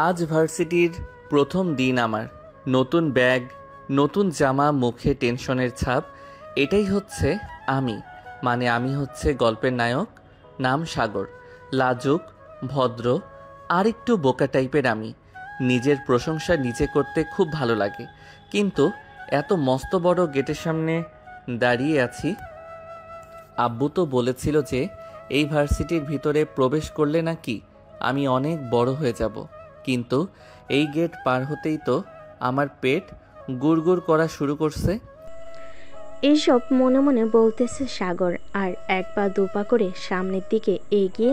আজ ভার্সিটির প্রথম দিন আমার। নতুন ব্যাগ, নতুন জামা, মুখে টেনশনের ছাপ। এটাই হচ্ছে আমি। আমি হচ্ছে গল্পের নায়ক। নাম সাগর। লাজুক, ভদ্র, আর একটু বোকা টাইপের আমি। নিজের প্রশংসা নিজে করতে খুব ভালো লাগে, কিন্তু এত মস্ত বড় গেটের সামনে দাঁড়িয়ে আছি। আব্বু তো বলেছিল যে এই ভার্সিটির ভিতরে প্রবেশ করলে নাকি আমি অনেক বড় হয়ে যাব, কিন্তু এই গেট পার হতেই তো আমার পেট গুড়গুড় করা শুরু করছে। এইসব মনে মনে বলতেছে সাগর, আর এক পা দুপা করে সামনের দিকে এগিয়ে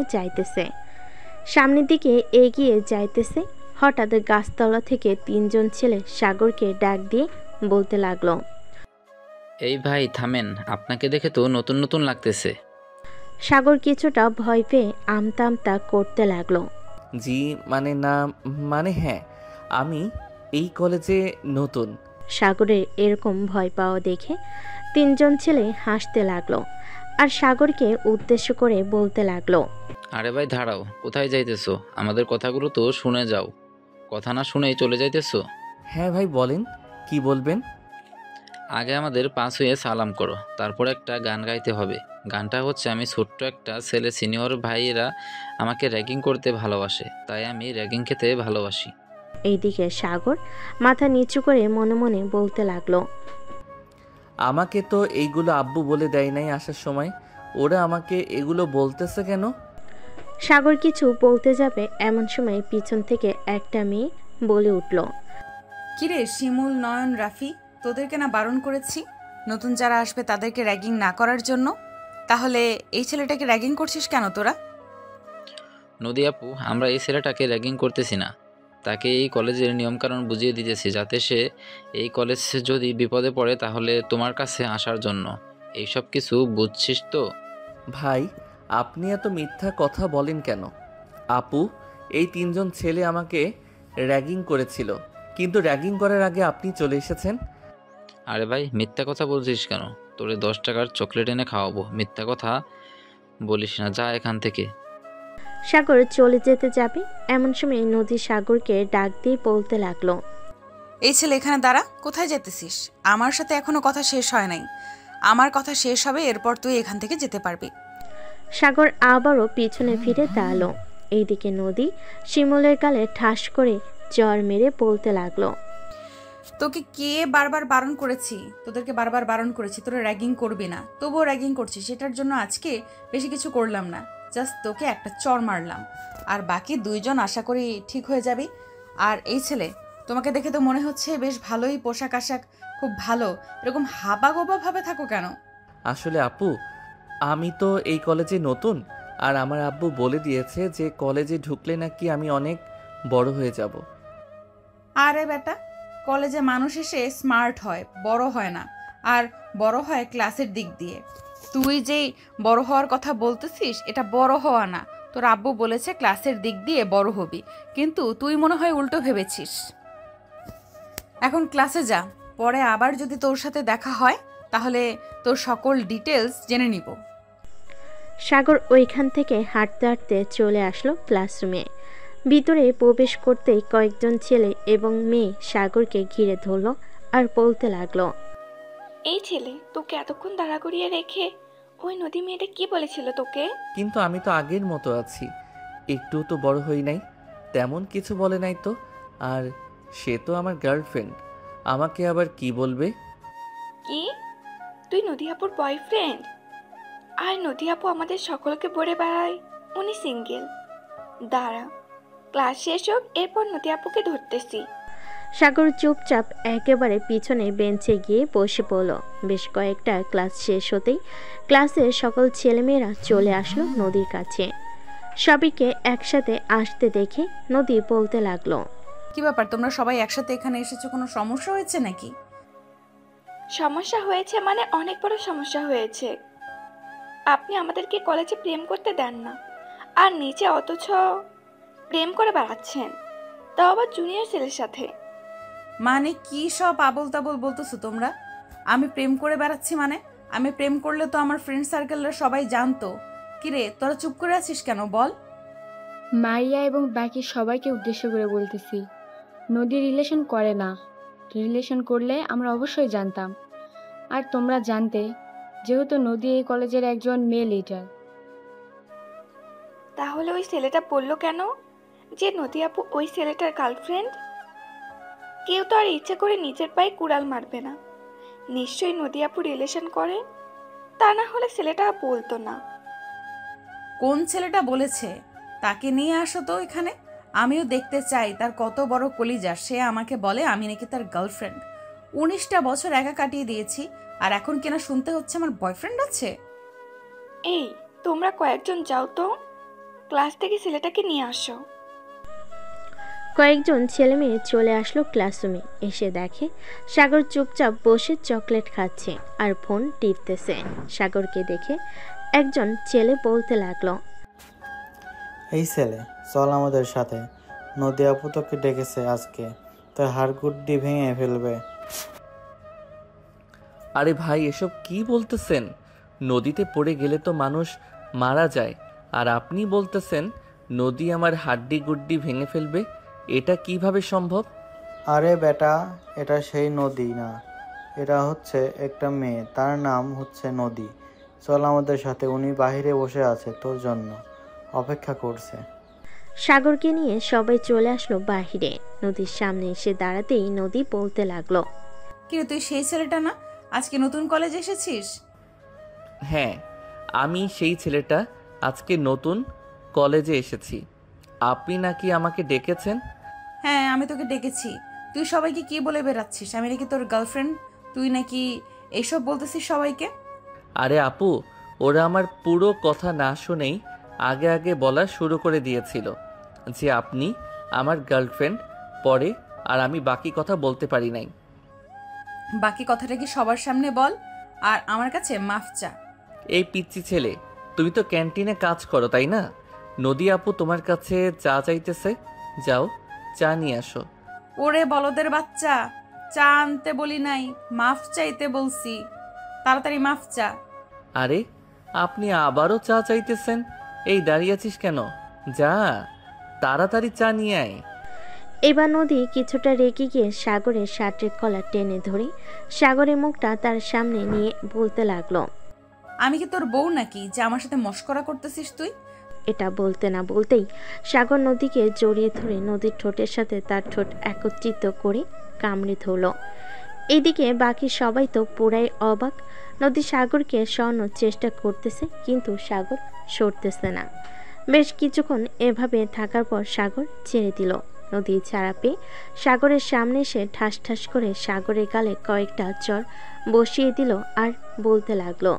যাইতেছে। হঠাৎ গাছতলা থেকে তিনজন ছেলে সাগরকে ডাক দিয়ে বলতে লাগলো, এই ভাই থামেন, আপনাকে দেখে তো নতুন নতুন লাগতেছে। সাগর কিছুটা ভয় পেয়ে আমতা আমতা করতে লাগলো। জি না, হ্যাঁ, আমি এই কলেজে নতুন। সাগরের এরকম ভয় পাওয়া দেখে তিনজন ছেলে হাসতে লাগলো আর সাগরকে উদ্দেশ্য করে বলতে লাগলো, আরে ভাই দাঁড়াও, কোথায় যাইতেছো? আমাদের কথাগুলো তো শুনে যাও, কথা না শুনেই চলে যাইতেছো? হ্যাঁ ভাই বলেন, কি বলবেন? আগে আমাদের পাস হয়ে সালাম করো, তারপর একটা গান গাইতে হবে। গানটা হচ্ছে, আমি ছোট্ট একটা ছেলে, সিনিয়র ভাইয়েরা আমাকে র্যাগিং করতে ভালোবাসে, তাই আমি র্যাগিং খেতে ভালোবাসি। এইদিকে সাগর মাথা নিচু করে মনে মনে বলতে লাগলো, আমাকে তো এইগুলো আব্বু বলে দেয় নাই আসার সময়, ওরা আমাকে এগুলো বলতেছে কেন? সাগর কিছু বলতে যাবে এমন সময় পিছন থেকে একটা মেয়ে বলে উঠল, কিরে শিমুল, নয়ন, রাফি, তোদেরকে না বারণ করেছি নতুন যারা আসবে তাদেরকে র্যাগিং না করার জন্য? তাহলে এই ছেলেটাকে র্যাগিং করছিস কেন তোরা? নদী আপু, আমরা এই ছেলেটাকে র্যাগিং করতেছি না, তাকে এই কলেজের নিয়মকানুন বুঝিয়ে দিতেছি, যাতে সে এই কলেজ যদি বিপদে পড়ে তাহলে তোমার কাছে আসার জন্য। এইসব কিছু বুঝছিস তো? ভাই, আপনি এত মিথ্যা কথা বলেন কেন? আপু, এই তিনজন ছেলে আমাকে র্যাগিং করেছিল, কিন্তু র্যাগিং করার আগে আপনি চলে এসেছেন। আরে ভাই, মিথ্যা কথা বলছিস কেন? তোরে 10 টাকার চকলেট এনে খাওয়াবো, মিথ্যা কথা বলিস না, যা এখান থেকে। সাগর চলে যেতে যাবে এমন সময় নদী সাগরকে ডাক দিয়ে বলতে লাগলো, এই ছেলে এখানে দাঁড়া, কোথায় যেতেছিস? আমার সাথে এখনো কথা শেষ হয় নাই। আমার কথা শেষ হবে, এরপর তুই এখান থেকে যেতে পারবি। সাগর আবারও পিছনে ফিরে দাঁড়ালো। এইদিকে নদী শিমুলের গালে ঠাস করে জ্বর মেরে বলতে লাগলো, তোকে কে বারবার বারণ করেছি? তোদেরকে বারবার বারণ করেছি তোরা র্যাগিং করবি না, তবুও র্যাগিং করছিস। সেটার জন্য আজকে বেশি কিছু করলাম না, জাস্ট তোকে একটা চর মারলাম, আর বাকি দুইজন আশা করি ঠিক হয়ে যাবি। আর এই ছেলে, তোমাকে দেখে তো মনে হচ্ছে বেশ ভালোই পোশাক আশাক, খুব ভালো, এরকম হাবাগোবা ভাবে থাকো কেন? আসলে আপু, আমি তো এই কলেজে নতুন, আর আমার আব্বু বলে দিয়েছে যে কলেজে ঢুকলে নাকি আমি অনেক বড় হয়ে যাব। আরে বেটা, কলেজে মানুষ এসে স্মার্ট হয়, বড় হয় না। আর বড় হয় ক্লাসের দিক দিয়ে। তুই যেই বড় হওয়ার কথা বলতেছিস, এটা বড় হওয়া না। তোর আব্বু বলেছে ক্লাসের দিক দিয়ে বড় হবি, কিন্তু তুই মনে হয় উল্টো ভেবেছিস। এখন ক্লাসে যা, পরে আবার যদি তোর সাথে দেখা হয় তাহলে তোর সকল ডিটেলস জেনে নিব। সাগর ওইখান থেকে হাঁটতে হাঁটতে চলে আসলো ক্লাসরুমে। ভিতরে প্রবেশ করতেই কয়েকজন ছেলে এবং মেয়ে সাগরকে ঘিরে ধরলো আর বলতে লাগলো, এই ছেলে, তোকে এতক্ষণ দাঁড়া করিয়ে রেখে ওই নদী মেয়েটা কি বলেছিল তোকে? কিন্তু আমি তো আগের মতো আছি, একটু তো বড় হই নাই, তেমন কিছু বলে নাই তো। আর সে তো আমার গার্লফ্রেন্ড, আমাকে আবার কি বলবে? কি? তুই নদী আপুর বয়ফ্রেন্ড? আর নদী আপু আমাদের সকলকে বলে বেড়ায় উনি সিঙ্গেল। দাঁড়া, ক্লাস শেষ হোক, এরপর নদী আপুকে ধরতেছি। সাগর চুপচাপ একেবারে পিছনে বেঞ্চে গিয়ে বসে পড়ল। বেশ কয়েকটা ক্লাস শেষ হতেই ক্লাসের সকল ছেলেমেয়েরা চলে আসলো নদীর কাছে। সবাইকে একসাথে আসতে দেখে নদী বলতে লাগলো, কি ব্যাপার, তোমরা সবাই একসাথে এখানে এসেছো? কোনো সমস্যা হয়েছে নাকি? সমস্যা হয়েছে মানে অনেক বড় সমস্যা হয়েছে। আপনি আমাদেরকে কলেজে প্রেম করতে দেন না, আর নিচে অথচ প্রেম করে বেড়াচ্ছেন, তাও আবার জুনিয়র ছেলের সাথে। মানে কি সব আবল তাবল বলতেছো তোমরা? আমি প্রেম করে বেড়াচ্ছি মানে? আমি প্রেম করলে তো আমার ফ্রেন্ড সার্কেলরা সবাই জানতো। কিরে, তোরা চুপ করে আছিস কেন বল? মারিয়া এবং বাকি সবাইকে উদ্দেশ্য করে বলতেছি, নদী রিলেশন করে না। রিলেশন করলে আমরা অবশ্যই জানতাম। আর তোমরা জানতে, যেহেতু নদী এই কলেজের একজন মেয়ে লিডার। তাহলে ওই ছেলেটা বললো কেন যে নদী আপু ওই ছেলেটার গার্লফ্রেন্ড? কেউ তো আর ইচ্ছে করে নিজের পায়ে কুড়াল মারবে না। নিশ্চয়ই নদী আপু রিলেশন করে, তা না হলে ছেলেটা বলতো না। কোন ছেলেটা বলেছে? তাকে নিয়ে আসো তো এখানে, আমিও দেখতে চাই তার কত বড় কলিজা। সে আমাকে বলে আমি নাকি তার গার্লফ্রেন্ড। 19টা বছর একা কাটিয়ে দিয়েছি, আর এখন কিনা শুনতে হচ্ছে আমার বয়ফ্রেন্ড আছে। এই, তোমরা কয়েকজন যাও তো, ক্লাস থেকে ছেলেটাকে নিয়ে আসো। কয়েকজন ছেলে মেয়ে চলে আসলো ক্লাসরুমে। এসে দেখে সাগর চুপচাপ বসে চকলেট খাচ্ছে আর ফোন টিপতেছে। সাগরকে দেখে একজন ছেলে বলতে লাগলো, এই ছেলে, চল আমাদের সাথে। নদী আপু তোকে ডেকেছে আজকে, তোর হাড়গুড্ডি ভেঙে ফেলবে। আরে ভাই, এসব কি বলতেছেন? নদীতে পড়ে গেলে তো মানুষ মারা যায়, আর আপনি বলতেছেন নদী আমার হাড্ডি গুড্ডি ভেঙে ফেলবে? এটা কিভাবে সম্ভব? আরে বেটা, এটা সেই নদী না, এটা হচ্ছে একটা মেয়ে, তার নাম হচ্ছে নদী। চল আমাদের সাথে, উনি বাহিরে বসে আছে, তোর জন্য অপেক্ষা করছে। সাগরকে নিয়ে সবাই চলে আসলো বাহিরে। নদীর সামনে এসে দাঁড়াতেই নদী বলতে লাগলো, কিন্তু তুই সেই ছেলেটা না, আজকে নতুন কলেজে এসেছিস? হ্যাঁ, আমি সেই ছেলেটা, আজকে নতুন কলেজে এসেছি। আপনি নাকি আমাকে ডেকেছেন? হ্যাঁ, আমি তোকে ডেকেছি। তুই সবাইকে কি বলে বেড়াচ্ছিস? আমি নাকি তোর গার্লফ্রেন্ড? তুই নাকি এইসব বলতেছিস সবাইকে? আরে আপু, ওরা আমার পুরো কথা না শুনেই আগে আগে বলা শুরু করে দিয়েছিল যে আপনি আমার গার্লফ্রেন্ড। পরে আর আমি বাকি কথা বলতে পারি নাই। বাকি কথাটা কি সবার সামনে বল, আর আমার কাছে মাফ চা। এই পিচ্চি ছেলে, তুমি তো ক্যান্টিনে কাজ করো তাই না? নদী আপু তোমার কাছে চা চাইতেছে, যাও চা নিয়ে আসো। ওরে বলদের বাচ্চা, চা আনতে বলি নাই, মাফ চাইতে বলছি। তাড়াতাড়ি মাফ চা। আরে, আপনি আবারও চা চাইতেছেন? এই দাঁড়িয়ে আছিস কেন? যা তাড়াতাড়ি চা নিয়ে আয়। এবার নদী কিছুটা রেগে গিয়ে সাগরের শার্টের কলার টেনে ধরে সাগরের মুখটা তার সামনে নিয়ে বলতে লাগলো, আমি কি তোর বউ নাকি যে আমার সাথে মস্করা করতেছিস তুই? এটা বলতে না বলতেই সাগর নদীকে জড়িয়ে ধরে নদীর ঠোঁটের সাথে তার ঠোঁট একত্রিত করে কামড়ে ধরল। এদিকে বাকি সবাই তো পুরাই অবাক। নদী সাগরকে সরানোর চেষ্টা করতেছে, কিন্তু সাগর সরতেছে না। বেশ কিছুক্ষণ এভাবে থাকার পর সাগর ছেড়ে দিল। নদী ছাড়া পেয়ে সাগরের সামনে এসে ঠাস ঠাস করে সাগরের গালে কয়েকটা চর বসিয়ে দিল আর বলতে লাগলো,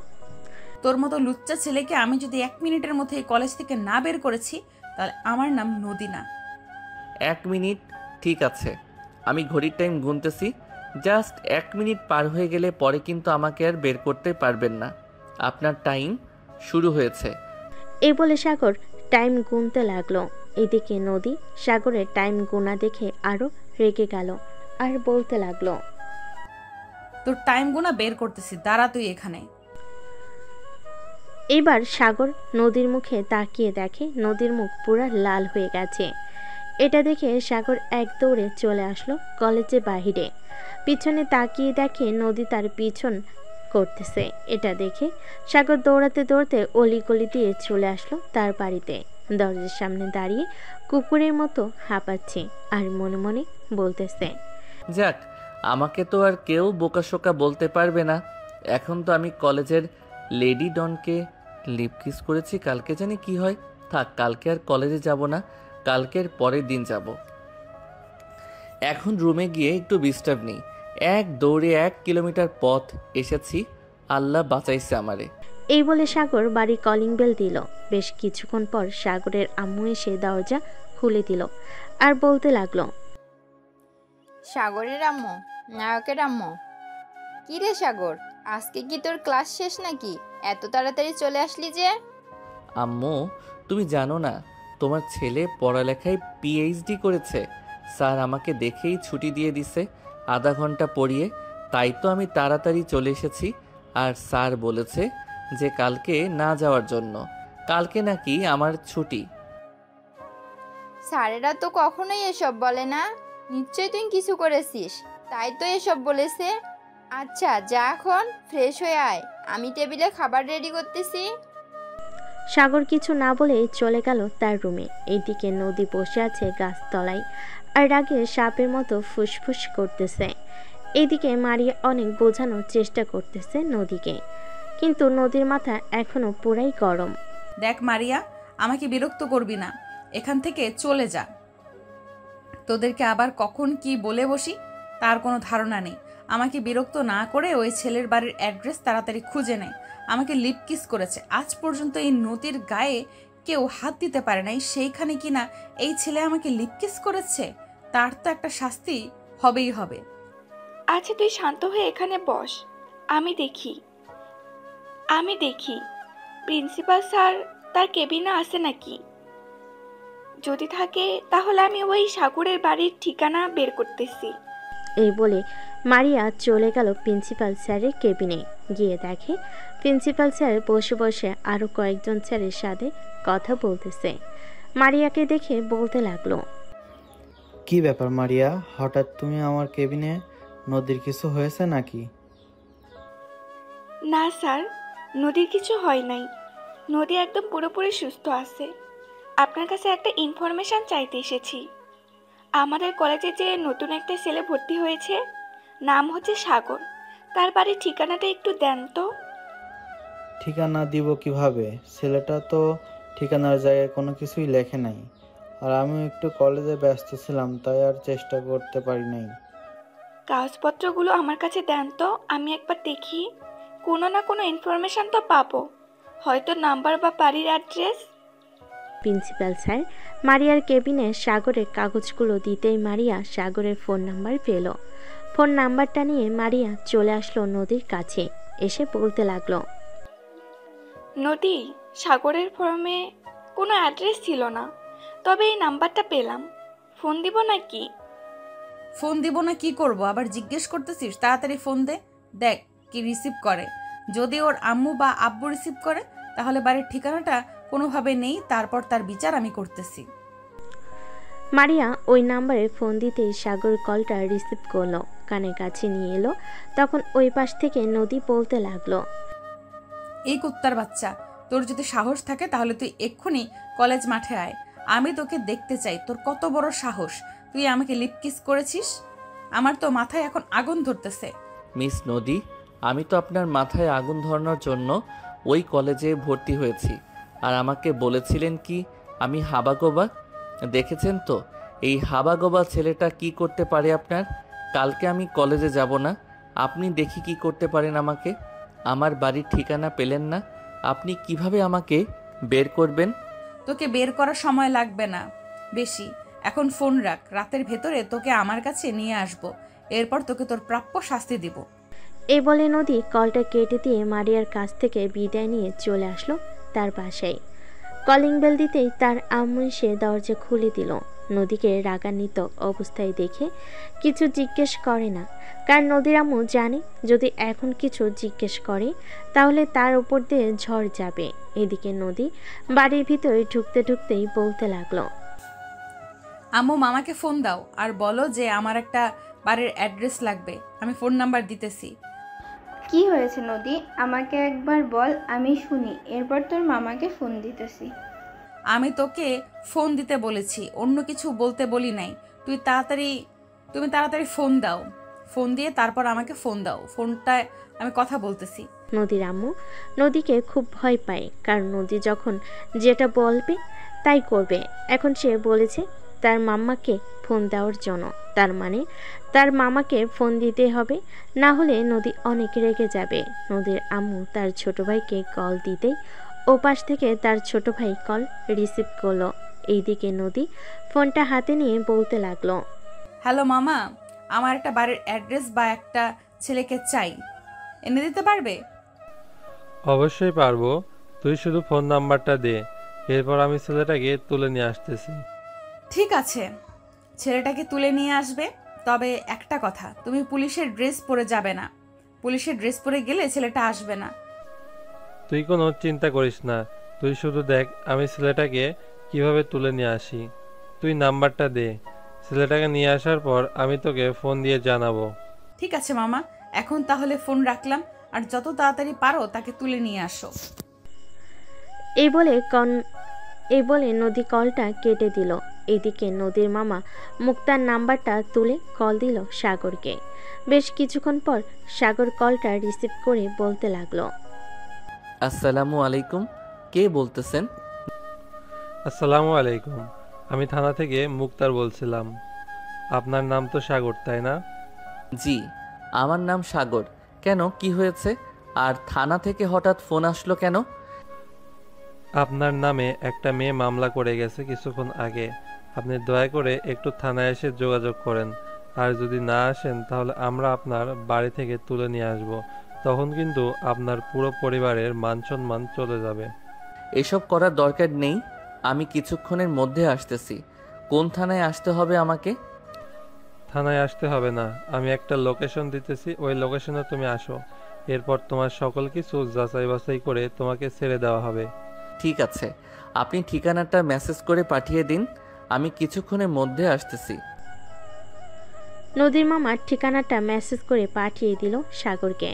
তোর মতো লুচ্চা ছেলেকে আমি যদি 1 মিনিটের মধ্যে এই কলেজ থেকে না বের করেছি, তাহলে আমার নাম নদী না। 1 মিনিট? ঠিক আছে, আমি ঘড়ির টাইম গুনতেছি। জাস্ট 1 মিনিট পার হয়ে গেলে পরে কিন্তু আমাকে আর বের করতে পারবেন না। আপনার টাইম শুরু হয়েছে। এই বলে সাগর টাইম গুনতে লাগলো। এদিকে নদী সাগরের টাইম গোনা দেখে আরো রেগে গেল আর বলতে লাগলো, তোর টাইম গোনা বের করতেছি, দাঁড়া তুই এখানে। এবার সাগর নদীর মুখে তাকিয়ে দেখে নদীর মুখ পুরো লাল হয়ে গেছে। এটা দেখে সাগর এক দৌড়ে চলে আসলো কলেজের বাহিরে। পিছনে তাকিয়ে দেখে নদী তার পিছন করতেছে। এটা দেখে সাগর দৌড়াতে দৌড়াতে অলিগলি দিয়ে চলে আসলো তার বাড়িতে। দরজার সামনে দাঁড়িয়ে কুকুরের মতো হাঁপাচ্ছে আর মনে মনে বলতেছে, যাক, আমাকে তো আর কেউ বোকাশোকা বলতে পারবে না। এখন তো আমি কলেজের লেডি ডনকে লিপ কিস করেছি, কালকে জানি কি হয়। থাক, কালকে আর কলেজে যাব না, কালকের পরের দিন যাব। এখন রুমে গিয়ে একটু বিশ্রাম নেই। এক দৌড়ে 1 কিলোমিটার পথ এসেছি, আল্লাহ বাঁচাইছে আমারে। এই বলে সাগর বাড়ি কলিং বেল দিল। বেশ কিছুক্ষণ পর সাগরের আম্মু এসে দরজা খুলে দিল আর বলতে লাগলো, সাগরের আম্মু, নায়কের আম্মু। কি রে সাগর, আজকে কি তোর ক্লাস শেষ নাকি? এত তাড়াতাড়ি চলে আসলি যে? আম্মু, তুমি জানো না তোমার ছেলে পড়ালেখায় পিএইচডি করেছে। স্যার আমাকে দেখেই ছুটি দিয়ে দিছে আধা ঘন্টা পড়িয়ে। তাই তো আমি তাড়াতাড়ি চলে এসেছি। আর স্যার বলেছে যে কালকে না যাওয়ার জন্য, কালকে নাকি আমার ছুটি। স্যারেরা তো কখনোই এসব বলে না। নিশ্চয়ই তুই কিছু করেছিস, তাই তো এসব বলেছে। আচ্ছা যা, এখন ফ্রেশ হয়ে আয়, আমি টেবিলে খাবার রেডি করতেছি। সাগর কিছু না বলেই চলে গেল তার রুমে। এইদিকে নদী বসে আছে গাছতলায় আর রাগে সাপের মতো ফুসফুস করতেছে। এইদিকে মারিয়া অনেক বোঝানোর চেষ্টা করতেছে নদীকে, কিন্তু নদীর মাথা এখনো পুরাই গরম। দেখ মারিয়া, আমাকে বিরক্ত করবি না, এখান থেকে চলে যা। তোদেরকে আবার কখন কি বলে বসি তার কোনো ধারণা নেই। আমাকে বিরক্ত না করে ওই ছেলের বাড়ির অ্যাড্রেস তাড়াতাড়ি খুঁজে নেয়। আমাকে লিপ কিস করেছে, আজ পর্যন্ত এই নদীর গায়ে কেউ হাত দিতে পারে নাই, সেইখানে কিনা এই ছেলে আমাকে লিপ কিস করেছে। তার তো একটা শাস্তি হবেই হবে। আচ্ছা তুই শান্ত হয়ে এখানে বস, আমি দেখি প্রিন্সিপাল স্যার তার কেবিনে আছে নাকি। যদি থাকে তাহলে আমি ওই সাগরের বাড়ির ঠিকানা বের করতেছি। এই বলে মারিয়া চলে গেল প্রিন্সিপাল স্যারের কেবিনে। গিয়ে দেখে প্রিন্সিপাল স্যার বসে বসে আরো কয়েকজন স্যারের সাথে কথা বলতেছে। মারিয়াকে দেখে বলতে লাগলো, কি ব্যাপার মারিয়া, হঠাৎ তুমি আমার কেবিনে? নদীর কিছু হয়েছে নাকি? না স্যার, নদীর কিছু হয় নাই। নদী একদম পুরোপুরি সুস্থ আছে। আপনার কাছে একটা ইনফরমেশন চাইতে এসেছি। আমাদের কলেজে যে নতুন একটা ছেলে ভর্তি হয়েছে, নাম হচ্ছে সাগর, তার বাড়ির ঠিকানাটা একটু দেন তো। ঠিকানা দিব কিভাবে? ছেলেটা তো ঠিকানার জায়গায় কোনো কিছুই লেখে নাই, আর আমিও একটু কলেজে ব্যস্ত ছিলাম, তাই আর চেষ্টা করতে পারি নাই। কাগজপত্রগুলো আমার কাছে দেন তো, আমি একবার দেখি। কোনো না কোনো ইনফরমেশন তো পাবো, হয়তো নাম্বার বা বাড়ির অ্যাড্রেস। প্রিন্সিপাল স্যার মারিয়ার কেবিনে সাগরের কাগজগুলো দিতেই মারিয়া সাগরের ফোন নাম্বার পেল। ফোন নাম্বারটা নিয়ে মারিয়া চলে আসলো নদীর কাছে, এসে বলতে লাগলো, নদী, সাগরের ফর্মে কোনো অ্যাড্রেস ছিল না, তবে এই নাম্বারটা পেলাম। ফোন দিব নাকি? ফোন দিব না কি করব, আবার জিজ্ঞেস করতেছিস? তাড়াতাড়ি ফোন দে, দেখ কি রিসিভ করে। যদি ওর আম্মু বা আব্বু রিসিভ করে তাহলে বাড়ির ঠিকানাটা কোনোভাবে নেই, তারপর তার বিচার আমি করতেছি। মারিয়া ওই নাম্বারে ফোন দিতেই সাগর কলটা রিসিভ করলো, কানের কাছে নিয়ে এলো। তখন ওই পাশ থেকে নদী বলতে লাগলো, এই কুত্তার বাচ্চা, তোর যদি সাহস থাকে তাহলে তুই এক্ষুনি কলেজ মাঠে আয়, আমি তোকে দেখতে চাই। তোর কত বড় সাহস, তুই আমাকে লিপ কিস করেছিস? আমার তো মাথায় এখন আগুন ধরতেছে। মিস নদী, আমি তো আপনার মাথায় আগুন ধরানোর জন্য ওই কলেজে ভর্তি হয়েছি, আর আমাকে বলেছিলেন কি আমি হাবাগোবা। দেখেছেন তো এই হাবাগোবা ছেলেটা কি করতে পারে আপনার। কালকে আমি কলেজে যাব না, আপনি দেখি কি করতে পারেন আমাকে। আমার বাড়ির ঠিকানা পেলেন না, আপনি কিভাবে আমাকে বের করবেন? তোকে বের করার সময় লাগবে না বেশি, এখন ফোন রাখ, রাতের ভেতরে তোকে আমার কাছে নিয়ে আসবো, এরপর তোকে তোর প্রাপ্য শাস্তি দিব। এই বলে নদী কলটা কেটে দিয়ে মারিয়ার কাছ থেকে বিদায় নিয়ে চলে আসলো তার বাসায়। কলিং বেল দিতেই তার আম্মু এসে দরজা খুলে দিল। নদীকে রাগান্বিত অবস্থায় দেখে কিছু জিজ্ঞেস করে না, কারণ নদীর আম্মু জানে যদি এখন কিছু জিজ্ঞেস করে তাহলে তার উপর দিয়ে ঝড় যাবে। এদিকে নদী বাড়ির ভিতরে ঢুকতে ঢুকতেই বলতে লাগলো, আম্মু মামাকে ফোন দাও আর বলো যে আমার একটা বাড়ির অ্যাড্রেস লাগবে, আমি ফোন নাম্বার দিতেছি। কি হয়েছে নদী, আমাকে একবার বল, আমি শুনি, এরপর তোর মামাকে ফোন দিতেছি। আমি তোকে ফোন দিতে বলেছি, অন্য কিছু বলতে বলি নাই। তুমি তাড়াতাড়ি ফোন দাও, ফোন দিয়ে তারপর আমাকে ফোন দাও, ফোনটায় আমি কথা বলতেছি। নদীর আম্মু নদীকে খুব ভয় পায়, কারণ নদী যখন যেটা বলবে তাই করবে। এখন সে বলেছে তার মাম্মাকে ফোন দেওয়ার জন্য, তার মানে তার মামাকে ফোন দিতে হবে, না হলে নদী অনেক রেগে যাবে। নদীর আম্মু তার ছোট ভাইকে কল দিতেই ওপাশ থেকে তার ছোট ভাই কল রিসিভ করলো। এইদিকে নদী ফোনটা হাতে নিয়ে বলতে লাগলো, হ্যালো মামা, আমার একটা বাড়ির অ্যাড্রেস বা একটা ছেলেকে চাই, এনে দিতে পারবে? অবশ্যই পারবো, তুই শুধু ফোন নাম্বারটা দে, এরপর আমি ছেলেটাকে তুলে নিয়ে আসতেছি। ঠিক আছে, ছেলেটাকে তুলে নিয়ে আসবে, তবে একটা কথা, তুমি পুলিশের ড্রেস পরে যাবে না। পুলিশের ড্রেস পরে গেলে ছেলেটা আসবে না। তুই কোনো চিন্তা করিস না, তুই শুধু দেখ আমি ছেলেটাকে কিভাবে তুলে নিয়ে আসি, তুই নাম্বারটা দে, ছেলেটাকে নিয়ে আসার পর আমি তোকে ফোন দিয়ে জানাবো। ঠিক আছে মামা, এখন তাহলে ফোন রাখলাম, আর যত তাড়াতাড়ি পারো তাকে তুলে নিয়ে আসো। এই বলে নদী কলটা কেটে দিল। এদিকে নদীর মামা মুক্তার নাম্বারটা তুলে কল দিল সাগরকে। বেশ কিছুক্ষণ পর সাগর কলটা রিসিভ করে বলতে লাগলো, আসসালামু আলাইকুম, কে বলতেছেন? আসসালামু আলাইকুম, আমি থানা থেকে মুক্তার বলছিলাম। আপনার নাম তো সাগর, তাই না? জি, আমার নাম সাগর। কেন, কি হয়েছে? আর থানা থেকে হঠাৎ ফোন আসলো কেন? আপনার নামে একটা মেয়ে মামলা করে গেছে কিছুক্ষণ আগে। আপনি দয়া করে একটু থানায় এসে যোগাযোগ করেন, আর যদি না আসেন তাহলে আমরা আপনার বাড়ি থেকে তুলে নিয়ে আসব। তখন কিন্তু আপনার পুরো পরিবারের মান সম্মান চলে যাবে। এসব করার দরকার নেই, আমি কিছুক্ষণের মধ্যে আসতেছি। কোন থানায় আসতে হবে আমাকে? থানায় আসতে হবে না, আমি একটা লোকেশন দিতেছি, ওই লোকেশনে তুমি আসো। এরপর তোমার সকল কিছু যাচাই বাছাই করে তোমাকে ছেড়ে দেওয়া হবে। ঠিক আছে, আপনি ঠিকানাটা মেসেজ করে পাঠিয়ে দিন, আমি কিছুক্ষণের মধ্যে আসতেছি। নদীর মামা ঠিকানাটা মেসেজ করে পাঠিয়ে দিল সাগরকে।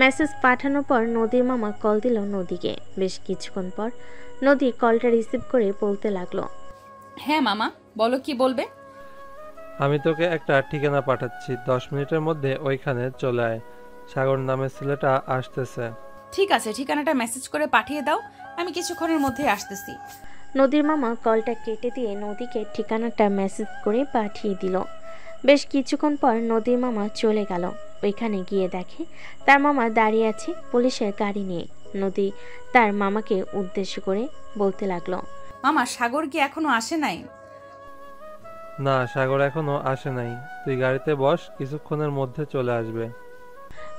মেসেজ পাঠানোর পর নদীর মামা কল দিল নদীকে। বেশ কিছুক্ষণ পর নদী কলটা রিসিভ করে বলতে লাগলো, হ্যাঁ মামা, বলো কি বলবে? আমি তোকে একটা ঠিকানা পাঠাচ্ছি, 10 মিনিটের মধ্যে ওইখানে চলে আয়। সাগর নামের ছেলেটা আসতেছে। ঠিক আছে, ঠিকানাটা মেসেজ করে পাঠিয়ে দাও, আমি কিছুক্ষণের মধ্যে আসতেছি। নদীর মামা কলটা কেটে দিয়ে নদীকে ঠিকানাটা মেসেজ করে পাঠিয়ে দিল। বেশ কিছুক্ষণ পর নদীর মামা চলে গেল। ওইখানে গিয়ে দেখে তার মামা দাঁড়িয়ে আছে পুলিশের গাড়ি নিয়ে। নদী তার মামাকে উদ্দেশ্য করে বলতে লাগলো, মামা, সাগর কি এখনো আসে নাই? না, সাগর এখনো আসে নাই। তুই গাড়িতে বস, কিছুক্ষণের মধ্যে চলে আসবে।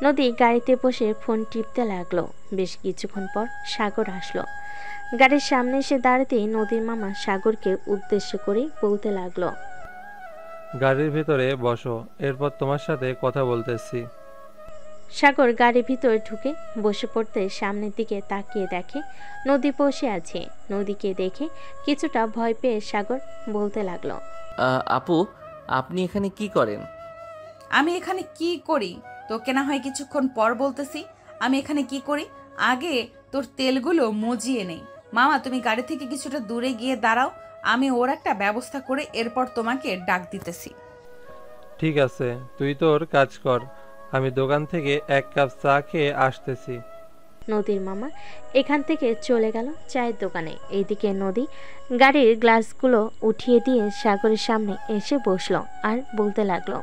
নদী গাড়িতে বসে ফোন টিপতে লাগলো। বেশ কিছুক্ষণ পর সাগর আসলো। গাড়ির সামনে এসে দাঁড়াতেই নদীর মামা সাগরকে উদ্দেশ্য করে বলতে লাগলো, গাড়ির ভিতরে বসো, এরপর তোমার সাথে কথা বলতেছি। সাগর গাড়ির ভিতরে ঢুকে বসে পড়তে সামনের দিকে তাকিয়ে দেখে নদী বসে আছে। নদীকে দেখে কিছুটা ভয় পেয়ে সাগর বলতে লাগলো, আপু, আপনি এখানে কি করেন? আমি এখানে কি করি তোকে না হয় কিছুক্ষণ পর বলতেছি। আমি এখানে কি করি, আগে তোর তেলগুলো মজিয়ে নেই। মামা, তুমি গাড়ি থেকে কিছুটা দূরে গিয়ে দাঁড়াও, আমি ওর একটা ব্যবস্থা করে এরপর তোমাকে ডাক দিতেছি। ঠিক আছে, তুই তোর কাজ কর, আমি দোকান থেকে 1 কাপ চা খেয়ে আসতেছি। নদীর মামা এখান থেকে চলে গেল চায়ের দোকানে। এইদিকে নদী গাড়ির গ্লাসগুলো উঠিয়ে দিয়ে সাগরের সামনে এসে বসলো আর বলতে লাগলো,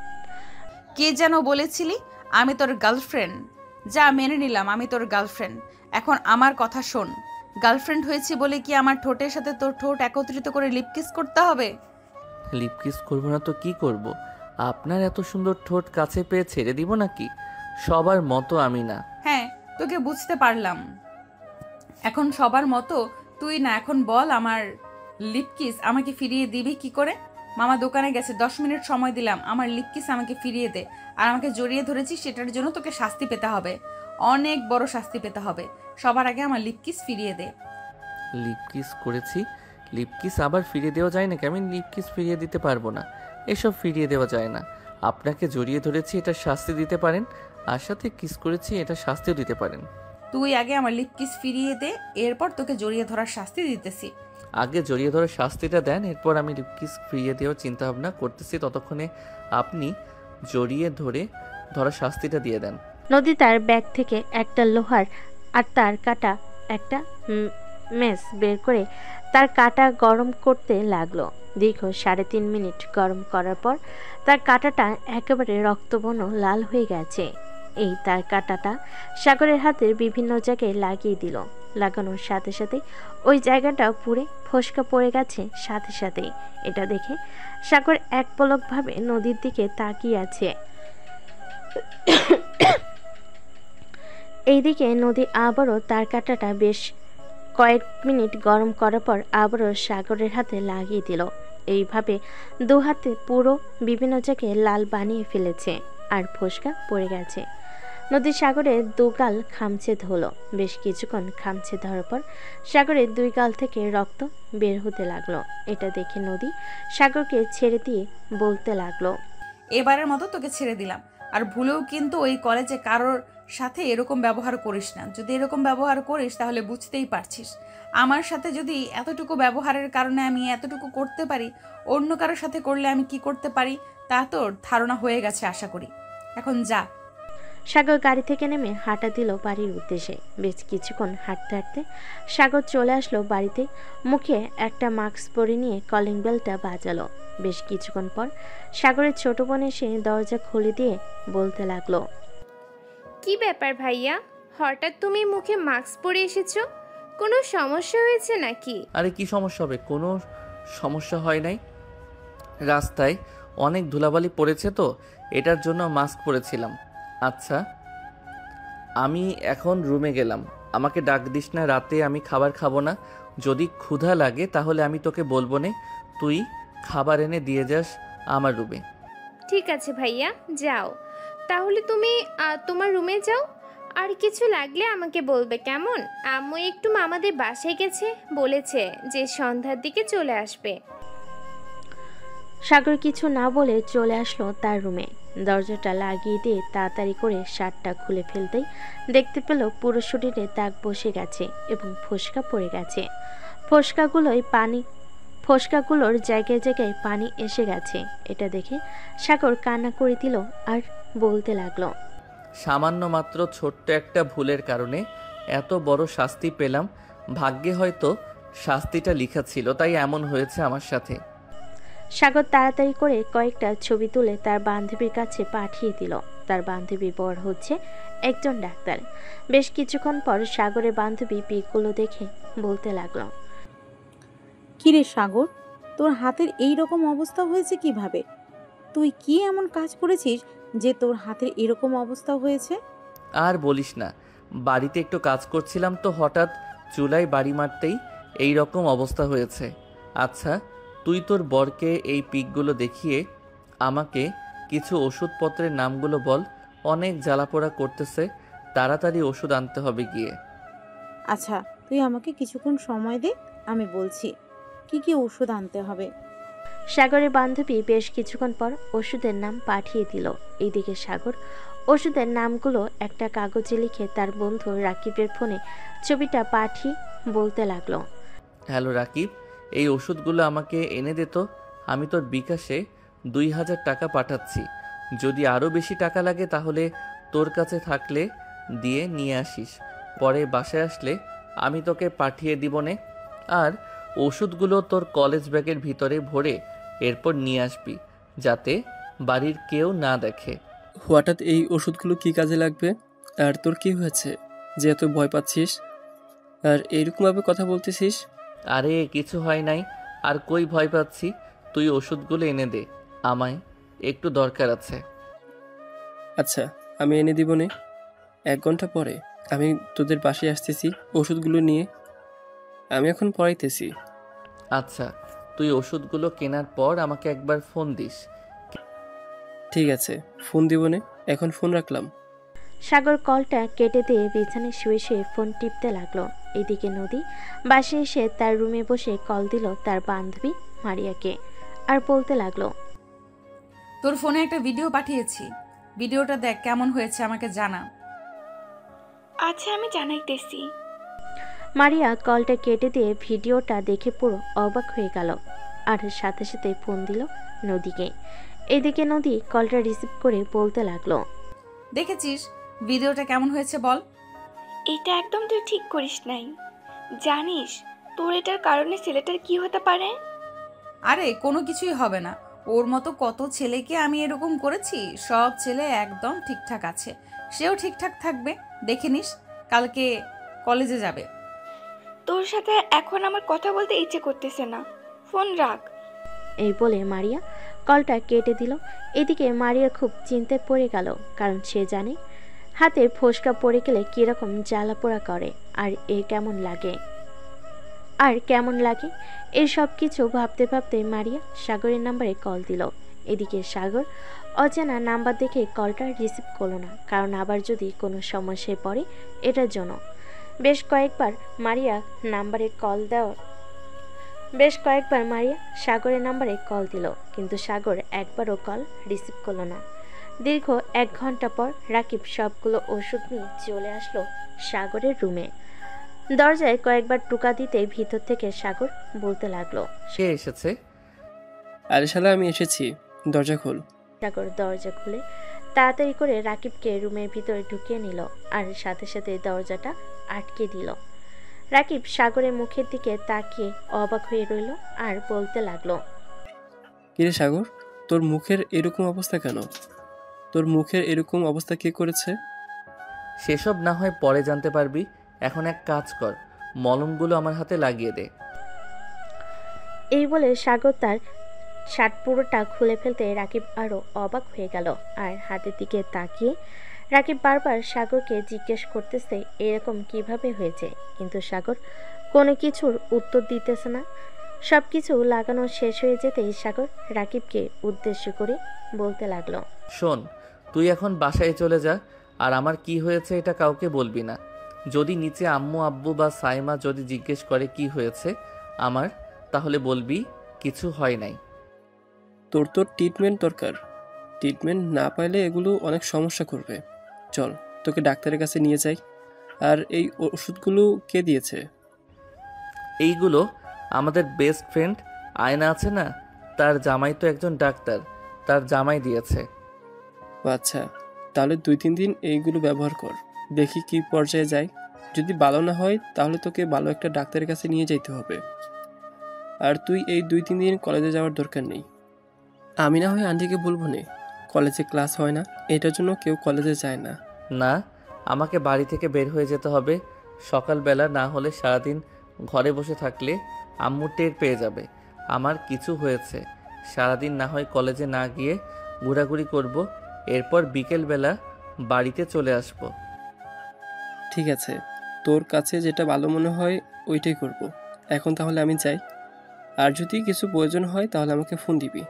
কে যেন বলেছিলি আমি তোর গার্লফ্রেন্ড? যা, মেনে নিলাম আমি তোর গার্লফ্রেন্ড। এখন আমার কথা শোন, গার্লফ্রেন্ড হয়েছি বলে কি আমার ঠোঁটের সাথে তোর ঠোঁট একত্রিত করে লিপকিস করতে হবে? লিপকিস করবো না তো কি করব? আপনার এত সুন্দর ঠোঁট কাছে পেয়ে ছেড়ে দিব নাকি? সবার মতো আমি না। হ্যাঁ, তোকে বুঝতে পারলাম। এখন সবার মতো তুই না। এখন বল, আমার লিপকিস আমাকে ফিরিয়ে দিবি কি করে? মামা দোকানে গেছে, 10 মিনিট সময় দিলাম, আমার লিপকিস আমাকে ফিরিয়ে দে। আর আমাকে জড়িয়ে ধরেছিস, সেটার জন্য তোকে শাস্তি পেতে হবে, অনেক বড় শাস্তি পেতে হবে। সবার আগে আমার লিপকিস ফিরিয়ে দে। লিপকিস করেছি, লিপকিস আবার ফিরিয়ে দেওয়া যায় নাকি? আমি লিপকিস ফিরিয়ে দিতে পারবো না, এসব ফিরিয়ে দেওয়া যায় না। আপনাকে জড়িয়ে ধরেছি, এটা শাস্তি দিতে পারেন, আর সাথে কিস করেছি, এটা শাস্তিও দিতে পারেন। তুই আগে আমার লিপকিস ফিরিয়ে দে, এরপর তোকে জড়িয়ে ধরার শাস্তি দিতেছি। আগে জড়িয়ে ধরার শাস্তিটা দেন, এরপর আমি লিপকিস ফিরিয়ে দেওয়ার চিন্তা ভাবনা করতেছি। ততক্ষণে আপনি জড়িয়ে ধরার শাস্তিটা দিয়ে দেন। নদী তার ব্যাগ থেকে একটা লোহার আর তার কাটা একটা মেস বের করে তার কাটা গরম করতে লাগলো। দীর্ঘ 3.5 মিনিট গরম করার পর তার কাটাটা একেবারে রক্তবর্ণ লাল হয়ে গেছে। এই তার কাটাটা সাগরের হাতের বিভিন্ন জায়গায় লাগিয়ে দিল। লাগানোর সাথে সাথে ওই জায়গাটা পুড়ে ফসকা পড়ে গেছে সাথে সাথেই। এটা দেখে সাগর এক পলকভাবে নদীর দিকে তাকিয়ে আছে। এইদিকে নদী আবারও তার কাটাটা বেশ কয়েক মিনিট গরম করার পর আবারও সাগরের হাতে লাগিয়ে দিল। এইভাবে 2 হাতে পুরো বিভিন্ন জায়গায় লাল বানিয়ে ফেলেছে আর ফসকা পড়ে গেছে। নদী সাগরে দুগাল খামচে ধরল। বেশ কিছুক্ষণ খামচে ধরার পর সাগরের দুই গাল থেকে রক্ত বের হতে লাগলো। এটা দেখে নদী সাগরকে ছেড়ে দিয়ে বলতে লাগলো, এবারের মতো তোকে ছেড়ে দিলাম, আর ভুলেও কিন্তু ওই কলেজে কারোর সাথে এরকম ব্যবহার করিস না। যদি এরকম ব্যবহার করিস তাহলে বুঝতেই পারছিস, আমার সাথে যদি এতটুকু ব্যবহারের কারণে আমি এতটুকু করতে পারি, অন্য কারোর সাথে করলে আমি কি করতে পারি তা তোর ধারণা হয়ে গেছে আশা করি। এখন যা। সাগর গাড়ি থেকে নেমে হাঁটা দিল বাড়ির উদ্দেশ্যে। বেশ কিছুক্ষণ হাঁটতে হাঁটতে সাগর চলে আসলো বাড়িতে। মুখে একটা মাস্ক পরে নিয়ে কলিং বেলটা বাজালো। বেশ কিছুক্ষণ পর সাগরের ছোট বোন এসে দরজা খুলে দিয়ে বলতে লাগলো, কি ব্যাপার ভাইয়া, হঠাৎ তুমি মুখে মাস্ক পরে এসেছো? কোনো সমস্যা হয়েছে নাকি? আরে কি সমস্যা হবে, কোনো সমস্যা হয় নাই। রাস্তায় অনেক ধুলাবালি পড়েছে তো এটার জন্য মাস্ক পরেছিলাম। আচ্ছা আমি এখন রুমে গেলাম, আমাকে ডাক দিস না, রাতে আমি খাবার খাবো না। যদি ক্ষুধা লাগে তাহলে আমি তোকে বলবো নে, তুই খাবার এনে দিয়ে যাস আমার রুমে। ঠিক আছে ভাইয়া, যাও তাহলে। তুমি তোমার রুমে যাও, আর কিছু লাগলে আমাকে বলবে, কেমন? আম্মু একটু মামাদের বাসায় গেছে, বলেছে যে সন্ধ্যার দিকে চলে আসবে। সাগর কিছু না বলে চলে আসলো তার রুমে। দরজাটা লাগিয়ে দিয়ে তাড়াতাড়ি করে শার্টটা খুলে ফেলতেই দেখতে পেল পুরো শরীরে দাগ বসে গেছে এবং ফোসকা পড়ে গেছে। ফোসকাগুলোর জায়গায় জায়গায় পানি এসে গেছে। এটা দেখে সাগর কান্না করে দিল আর বলতে লাগলো, সামান্য মাত্র ছোট্ট একটা ভুলের কারণে এত বড় শাস্তি পেলাম। ভাগ্যে হয়তো শাস্তিটা লেখা ছিল, তাই এমন হয়েছে আমার সাথে। সাগর তাড়াতাড়ি করে কয়েকটা ছবি তুলে তার বান্ধবীর কাছে পাঠিয়ে দিল। তার বান্ধবী বর হচ্ছে একজন ডাক্তার। বেশ কিছুক্ষণ পর সাগরের বান্ধবী পিকগুলো দেখে বলতে লাগলো, কিরে সাগর, তোর হাতের এই রকম অবস্থা হয়েছে কিভাবে? তুই কি এমন কাজ করেছিস যে তোর হাতের এরকম অবস্থা হয়েছে? আর বলিস না, বাড়িতে একটু কাজ করছিলাম তো হঠাৎ চুলায় বাড়ি মারতেই এই রকম অবস্থা হয়েছে। আচ্ছা তুই তোর বরকে এই পিকগুলো দেখিয়ে আমাকে কিছু ওষুধপত্রের নামগুলো বল, অনেক জ্বালাপোড়া করতেছে, তাড়াতাড়ি ওষুধ আনতে হবে গিয়ে। আচ্ছা তুই আমাকে কিছুক্ষণ সময় দে, আমি বলছি কি কি ওষুধ আনতে হবে। সাগরের বান্ধবী বেশ কিছুক্ষণ পর ওষুধের নাম পাঠিয়ে দিল। এইদিকে সাগর ওষুধের নামগুলো একটা কাগজে লিখে তার বন্ধু রাকিবের ফোনে ছবিটা পাঠিয়ে বলতে লাগলো, হ্যালো রাকিব, এই ওষুধগুলো আমাকে এনে দে তো। আমি তোর বিকাশে 2000 টাকা পাঠাচ্ছি, যদি আরও বেশি টাকা লাগে তাহলে তোর কাছে থাকলে দিয়ে নিয়ে আসিস, পরে বাসায় আসলে আমি তোকে পাঠিয়ে দিব নে। আর ওষুধগুলো তোর কলেজ ব্যাগের ভিতরে ভরে এরপর নিয়ে আসবি, যাতে বাড়ির কেউ না দেখে। হঠাৎ এই ওষুধগুলো কি কাজে লাগবে? আর তোর কি হয়েছে যে এত ভয় পাচ্ছিস আর এইরকমভাবে কথা বলতেছিস? আরে কিছু হয় নাই, আর কই ভয় পাচ্ছি, তুই ওষুধগুলো এনে দে, আমায় একটু দরকার আছে। আচ্ছা আমি এনে দিব নে, 1 ঘন্টা পরে আমি তোদের বাসায় আসতেছি ওষুধগুলো নিয়ে। আমি এখন পড়াইতেছি। আচ্ছা তুই ওষুধগুলো কেনার পর আমাকে একবার ফোন দিস। ঠিক আছে, ফোন দিব নে, এখন ফোন রাখলাম। সাগর কলটা কেটে দিয়ে বিছানায় শুয়ে শুয়ে ফোন টিপতে লাগলো। এদিকে নদী বাসায় এসে তার রুমে বসে কল দিল তার বান্ধবী মারিয়াকে আর বলতে লাগলো, তোর ফোনে একটা ভিডিও পাঠিয়েছি, ভিডিওটা দেখ কেমন হয়েছে আমাকে জানা। আচ্ছা আমি জানাইতেছি। মারিয়া কলটা কেটে দিয়ে ভিডিওটা দেখে পুরো অবাক হয়ে গেল আর সাথে সাথে ফোন দিল নদীকে। এদিকে নদী কলটা রিসিভ করে বলতে লাগলো, দেখেছিস ভিডিওটা কেমন হয়েছে বল? এটা একদম তুই ঠিক করিস নাই। জানিস তোর এটার কারণে ছেলেটার কি হতে পারে? আরে কোনো কিছুই হবে না, ওর মতো কত ছেলেকে আমি এরকম করেছি, সব ছেলে একদম ঠিকঠাক আছে, সেও ঠিকঠাক থাকবে, দেখে নিস, কালকে কলেজে যাবে। তোর সাথে এখন আমার কথা বলতে ইচ্ছে করতেছে না, ফোন রাখ। এই বলে মারিয়া কলটা কেটে দিল। এদিকে মারিয়া খুব চিন্তায় পড়ে গেল, কারণ সে জানে হাতে ফোসকা পড়ে গেলে কিরকম জ্বালা পোড়া করে আর এ কেমন লাগে। আর কেমন লাগে এই সব কিছু ভাবতে ভাবতে মারিয়া সাগরের নাম্বারে কল দিল। এদিকে সাগর অজানা নাম্বার দেখে কলটা রিসিভ করলো না, কারণ আবার যদি কোনো সমস্যায় পড়ে এটার জন্য। বেশ কয়েকবার মারিয়া সাগরের নাম্বারে কল দিল, কিন্তু সাগর একবারও কল রিসিভ করলো না। দীর্ঘ 1 ঘন্টা পর রাকিব সবগুলো ওষুধ নিয়ে চলে আসলো সাগরের রুমে। দরজায় কয়েকবার টোকা দিতে ভিতর থেকে সাগর বলতে লাগলো, সে এসেছে। আরে শালা, আমি এসেছি, দরজা খোল। সাগর দরজা খুলে তাড়াতাড়ি করে রাকিবকে রুমের ভিতরে ঢুকিয়ে নিল আর সাথে সাথে দরজাটা আটকে দিল। রাকিব সাগরের মুখের দিকে তাকিয়ে অবাক হয়ে রইল আর বলতে লাগলো, কিরে সাগর, তোর মুখের এরকম অবস্থা কেন? তোর মুখের এরকম অবস্থা কে করেছে? সেসব না হয় পরে জানতে পারবি, এখন এক কাজ কর, মলমগুলো আমার হাতে লাগিয়ে দে। এই বলে সাগর তার শার্ট পুরোটা খুলে ফেলতে রাকিব আরো অবাক হয়ে গেল আর হাতের দিকে তাকিয়ে রাকিব বারবার সাগরকে জিজ্ঞেস করতেছে এরকম কিভাবে হয়েছে, কিন্তু সাগর কোনো কিছুর উত্তর দিতেছে না। সবকিছু লাগানো শেষ হয়ে যেতেই সাগর রাকিবকে উদ্দেশ্য করে বলতে লাগলো, শোন, তুই এখন বাসায় চলে যা, আর আমার কি হয়েছে এটা কাউকে বলবি না। যদি নিচে আম্মু আব্বু বা সাইমা যদি জিজ্ঞেস করে কি হয়েছে আমার, তাহলে বলবি কিছু হয় নাই। তোর তো ট্রিটমেন্ট দরকার, ট্রিটমেন্ট না পাইলে এগুলো অনেক সমস্যা করবে। চল, তোকে ডাক্তারের কাছে নিয়ে যাই। আর এই ওষুধগুলো কে দিয়েছে? এইগুলো আমাদের বেস্ট ফ্রেন্ড আয়না আছে না, তার জামাই তো একজন ডাক্তার, তার জামাই দিয়েছে। ও আচ্ছা, তাহলে 2-3 দিন এইগুলো ব্যবহার কর, দেখি কি পর্যায়ে যায়। যদি ভালো না হয় তাহলে তোকে ভালো একটা ডাক্তারের কাছে নিয়ে যেতে হবে। আর তুই এই 2-3 দিন কলেজে যাওয়ার দরকার নেই। আমি না হয় আন্টিকে বলবো না, কলেজে ক্লাস হয় না, এটার জন্য কেউ কলেজে যায় না। না, আমাকে বাড়ি থেকে বের হয়ে যেতে হবে সকালবেলা, না হলে সারাদিন ঘরে বসে থাকলে আম্মু টের পেয়ে যাবে আমার কিছু হয়েছে। সারাদিন না হয় কলেজে না গিয়ে ঘোরাঘুরি করব, এরপর বিকেলবেলা বাড়িতে চলে আসব। ঠিক আছে, তোর কাছে যেটা ভালো মনে হয় ওইটাই করব। এখন তাহলে আমি যাই, আর যদি কিছু প্রয়োজন হয় তাহলে আমাকে ফোন দিবি।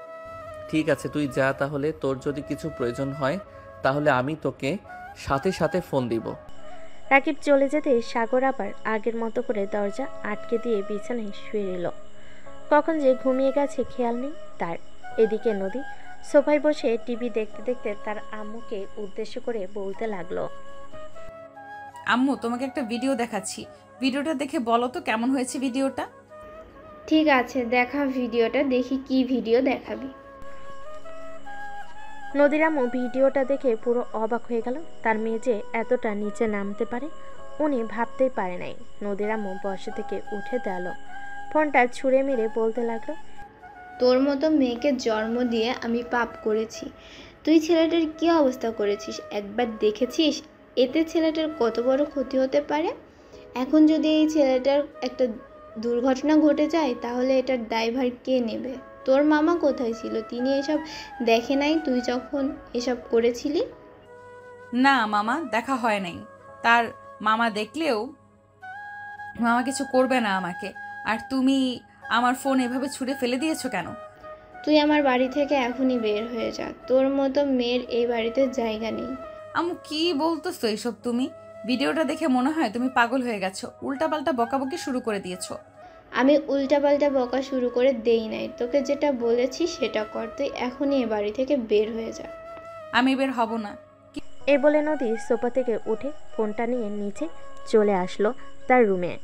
ঠিক আছে, তুই যা তাহলে। তোর যদি কিছু প্রয়োজন হয় তাহলে আমি তোকে সাথে সাথে ফোন দিব। রাকিব চলে যেতে সাগর আবার আগের মতো করে দরজা আটকে দিয়ে বিছানায় শুয়ে এলো। কখন যে ঘুমিয়ে গেছে খেয়াল নেই তার। এদিকে নদী সোফায় বসে টিভি দেখতে দেখতে তার আম্মুকে উদ্দেশ্য করে বলতে লাগলো, আম্মু, তোমাকে একটা ভিডিও দেখাচ্ছি, ভিডিওটা দেখে বলো তো কেমন হয়েছে ভিডিওটা। ঠিক আছে, দেখা ভিডিওটা, দেখি কি ভিডিও দেখাবি। নদীর আম্মু ভিডিওটা দেখে পুরো অবাক হয়ে গেল। তার মেয়ে যে এতটা নিচে নামতে পারে উনি ভাবতেই পারে নাই। নদীর আম্মু বসে থেকে উঠে দাঁড়ালো, ফোনটা ছুঁড়ে মেরে বলতে লাগলো, তোর মতো মেয়েকে জন্ম দিয়ে আমি পাপ করেছি। তুই ছেলেটার কি অবস্থা করেছিস একবার দেখেছিস? এতে ছেলেটার কত বড় ক্ষতি হতে পারে। এখন যদি এই ছেলেটার একটা দুর্ঘটনা ঘটে যায় তাহলে এটার দায়ভার কে নেবে? তোর মামা কোথায় ছিল? তিনি এসব দেখে নাই তুই যখন এসব করেছিলি? না মামা, দেখা হয় নাই। তার মামা দেখলেও মামা কিছু করবে না আমাকে। আর তুমি আমার ফোন এভাবে ছুঁড়ে ফেলে দিয়েছো কেন? তুই আমার বাড়ি থেকে এখনই বের হয়ে যা, তোর মতো মেয়ের এই বাড়িতে জায়গা নেই। আম্মু, কি বলতেছো এসব তুমি? ভিডিওটা দেখে মনে হয় তুমি পাগল হয়ে গেছো, উল্টাপাল্টা বকাবকি শুরু করে দিয়েছো। আমি উল্টাপাল্টা বকা শুরু করে দেই নাই, তোকে যেটা বলেছি সেটা কর। তুই এখনই এ বাড়ি থেকে বের হয়ে যা। আমি বের হব না। এ বলে নদী সোফা থেকে উঠে ফোনটা নিয়ে নিচে চলে আসলো তার রুমে।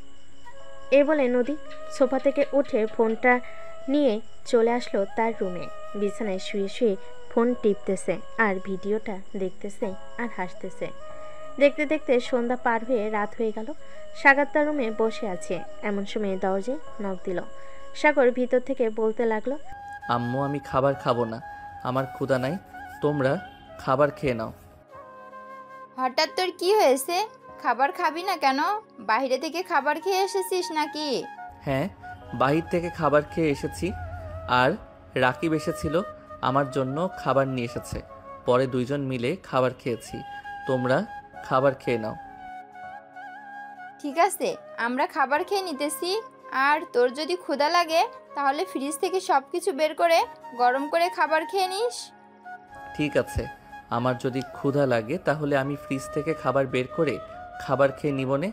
বিছানায় শুয়ে শুয়ে ফোন টিপতেছে আর ভিডিওটা দেখতেছে আর হাসতেছে। দেখতে দেখতে সন্ধ্যা পার হয়ে রাত হয়ে গেল। সাগর তার রুমে বসে আছে, এমন সময় দরজায় নক দিল। সাগর ভিতর থেকে বলতে লাগলো, আম্মু, আমি খাবার খাবো না, আমার ক্ষুধা নাই, তোমরা খাবার খেয়ে নাও। হঠাৎ তোর কি হয়েছে? খাবার খাবি না কেন? বাইরে থেকে খাবার খেয়ে এসেছিস নাকি? হ্যাঁ, বাহির থেকে খাবার খেয়ে এসেছি, আর রাকিব এসেছিল আমার জন্য খাবার নিয়ে এসেছে, পরে 2 জন মিলে খাবার খেয়েছি। তোমরা খাবার খেয়ে নাও। ঠিক আছে, আমরা খাবার খেয়ে নিতেছি, আর তোর যদি ক্ষুধা লাগে তাহলে ফ্রিজ থেকে সব কিছু বের করে গরম করে খাবার খেয়ে নিস। ঠিক আছে, আমার যদি ক্ষুধা লাগে তাহলে আমি ফ্রিজ থেকে খাবার বের করে খাবার খেয়ে নিবনে।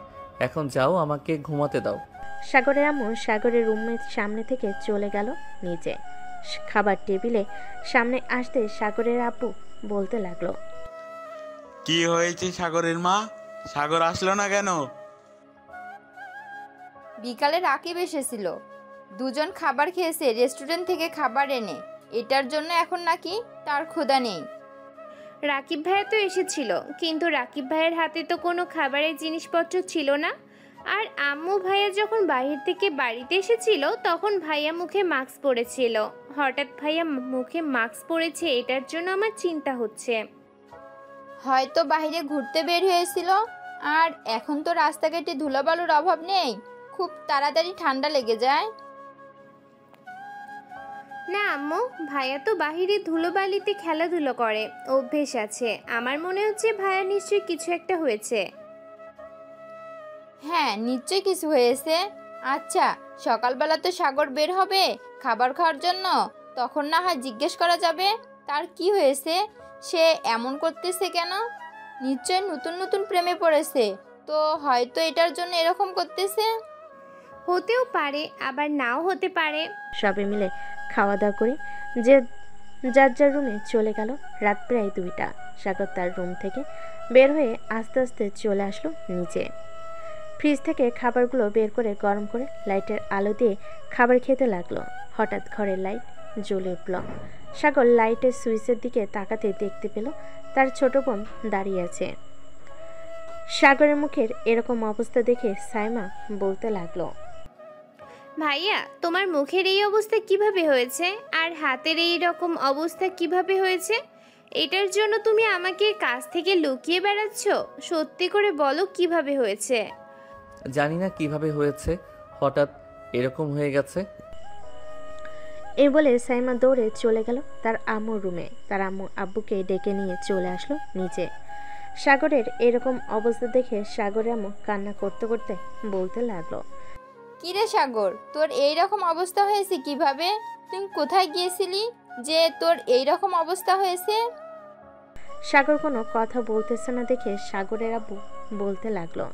এখন যাও, আমাকে ঘুমাতে দাও। সাগরের আম্মু সাগরের রুমের সামনে থেকে চলে গেল নিচে। খাবার টেবিলে সামনে আসতে সাগরের আব্বু বলতে লাগলো, কি হয়েছে সাগরের মা? সাগর আসলো না কেন? বিকালে রাকিব এসেছিল, দুজন খাবার খেয়েছে রেস্টুরেন্ট থেকে খাবার এনে। এটার জন্য এখন নাকি তার ক্ষুধা নেই। রাকিব ভাইয়া তো এসেছিল, কিন্তু রাকিব ভাইয়ের হাতে তো কোনো খাবারের জিনিসপত্র ছিল না। আর আম্মু ভাইয়া যখন বাইরে থেকে বাড়িতে এসেছিল তখন ভাইয়া মুখে মাস্ক পরেছিল। হঠাৎ ভাইয়া মুখে মাস্ক পরেছে, এটার জন্য আমার চিন্তা হচ্ছে। হয়তো বাইরে ঘুরতে বের হয়েছিল। আর এখন তো রাস্তাঘাটে ধুলোবালুর অভাব নেই, খুব তাড়াতাড়ি ঠান্ডা লেগে যায়। না আম্মু, ভাইয়া তো বাহিরে ধুলোবালিতে খেলাধুলো করে, অভ্যেস আছে। আমার মনে হচ্ছে ভাইয়া নিশ্চয়ই কিছু একটা হয়েছে। হ্যাঁ, নিশ্চয়ই কিছু হয়েছে। আচ্ছা, সকালবেলা তো সাগর বের হবে খাবার খাওয়ার জন্য, তখন না হয় জিজ্ঞেস করা যাবে তার কি হয়েছে, সে এমন করতেছে কেন। নিশ্চয়ই নতুন নতুন প্রেমে পড়েছে, তো হয়তো এটার জন্য এরকম করতেছে। হতেও পারে, আবার নাও হতে পারে। সবে মিলে খাওয়া দাওয়া করে যে যার যার রুমে চলে গেল। রাত প্রায় 2টা। সাগর তার রুম থেকে বের হয়ে আস্তে আস্তে চলে আসলো নিচে। ফ্রিজ থেকে খাবারগুলো বের করে গরম করে লাইটের আলো দিয়ে খাবার খেতে লাগলো। হঠাৎ ঘরের লাইট জ্বলে উঠল। সাগর লাইটের সুইচের দিকে তাকাতে দেখতে পেল তার ছোট বোন দাঁড়িয়ে আছে। সাগরের মুখের এরকম অবস্থা দেখে সাইমা বলতে লাগলো, ভাইয়া তোমার মুখের এই অবস্থা কিভাবে হয়েছে, আর হাতের এই রকম অবস্থা কিভাবে হয়েছে? এটার জন্য তুমি আমাকে কাছ থেকে লুকিয়ে বেড়াচ্ছ? সত্যি করে বলো কিভাবে হয়েছে। জানি না কিভাবে হয়েছে, হঠাৎ এরকম হয়ে গেছে। এই বলে সাইমা দৌড়ে চলে গেল তার আম্মুর রুমে। তার আম্মু আব্বুকে ডেকে নিয়ে চলে আসলো নিচে। সাগরের এরকম অবস্থা দেখে সাগরের আম্মু কান্না করতে করতে বলতে লাগলো, কিরে সাগর, তোর এই রকম অবস্থা হয়েছে কিভাবে? তুই কোথায় গিয়েছিলি যে তোর এই রকম অবস্থা হয়েছে? সাগর কোনো কথা বলতেছে না দেখে সাগরের আব্বু বলতে লাগলো,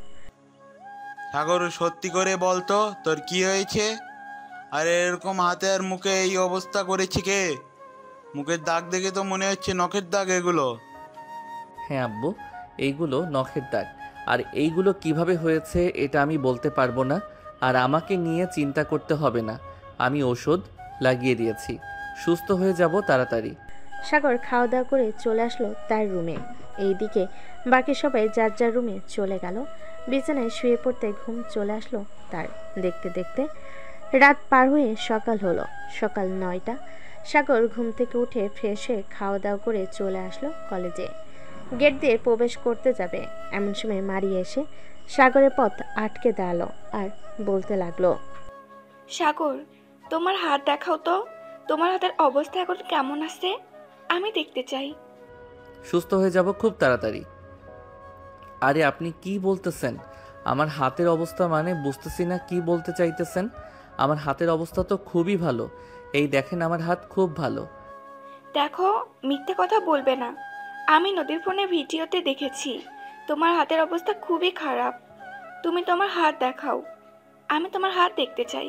সাগর সত্যি করে বলতো তোর কি হয়েছে? আর এরকম হাতে আর মুখে এই অবস্থা করেছে কে? মুখের দাগ দেখে তো মনে হচ্ছে নখের দাগ এগুলো। হ্যাঁ আব্বু, এইগুলো নখের দাগ। আর এইগুলো কিভাবে হয়েছে এটা আমি বলতে পারবো না। আর আমাকে নিয়ে চিন্তা করতে হবে না, আমি ওষুধ লাগিয়ে দিয়েছি, সুস্থ হয়ে যাব তাড়াতাড়ি। সাগর খাওয়া দাওয়া করে চলে আসলো তার রুমে। এইদিকে বাকি সবাই যার যার রুমে চলে গেল। বিছানায় শুয়ে পড়তে ঘুম চলে আসলো তার। দেখতে দেখতে রাত পার হয়ে সকাল হলো। সকাল 9টা। সাগর ঘুম থেকে উঠে ফ্রেশ হয়ে খাওয়া দাওয়া করে চলে আসলো কলেজে। গেট দিয়ে প্রবেশ করতে যাবে এমন সময় মারি এসে সাগরের পথ আটকে দাঁড়ালো আর বলতে লাগলো, সাগর, তোমার হাত দেখাও তো, তোমার হাতের অবস্থা এখন কেমন আছে, আমি দেখতে চাই। সুস্থ হয়ে যাব খুব তাড়াতাড়ি। আরে আপনি কি বলতেছেন? আমার হাতের অবস্থা মানে বুঝতেছি না কি বলতে চাইতেছেন। আমার হাতের অবস্থা তো খুবই ভালো, এই দেখেন আমার হাত খুব ভালো। দেখো, মিথ্যে কথা বলবে না, আমি নদীর ফোনে ভিডিওতে দেখেছি তোমার হাতের অবস্থা খুবই খারাপ। তুমি তোমার হাত দেখাও, আমি তোমার হাত দেখতে চাই।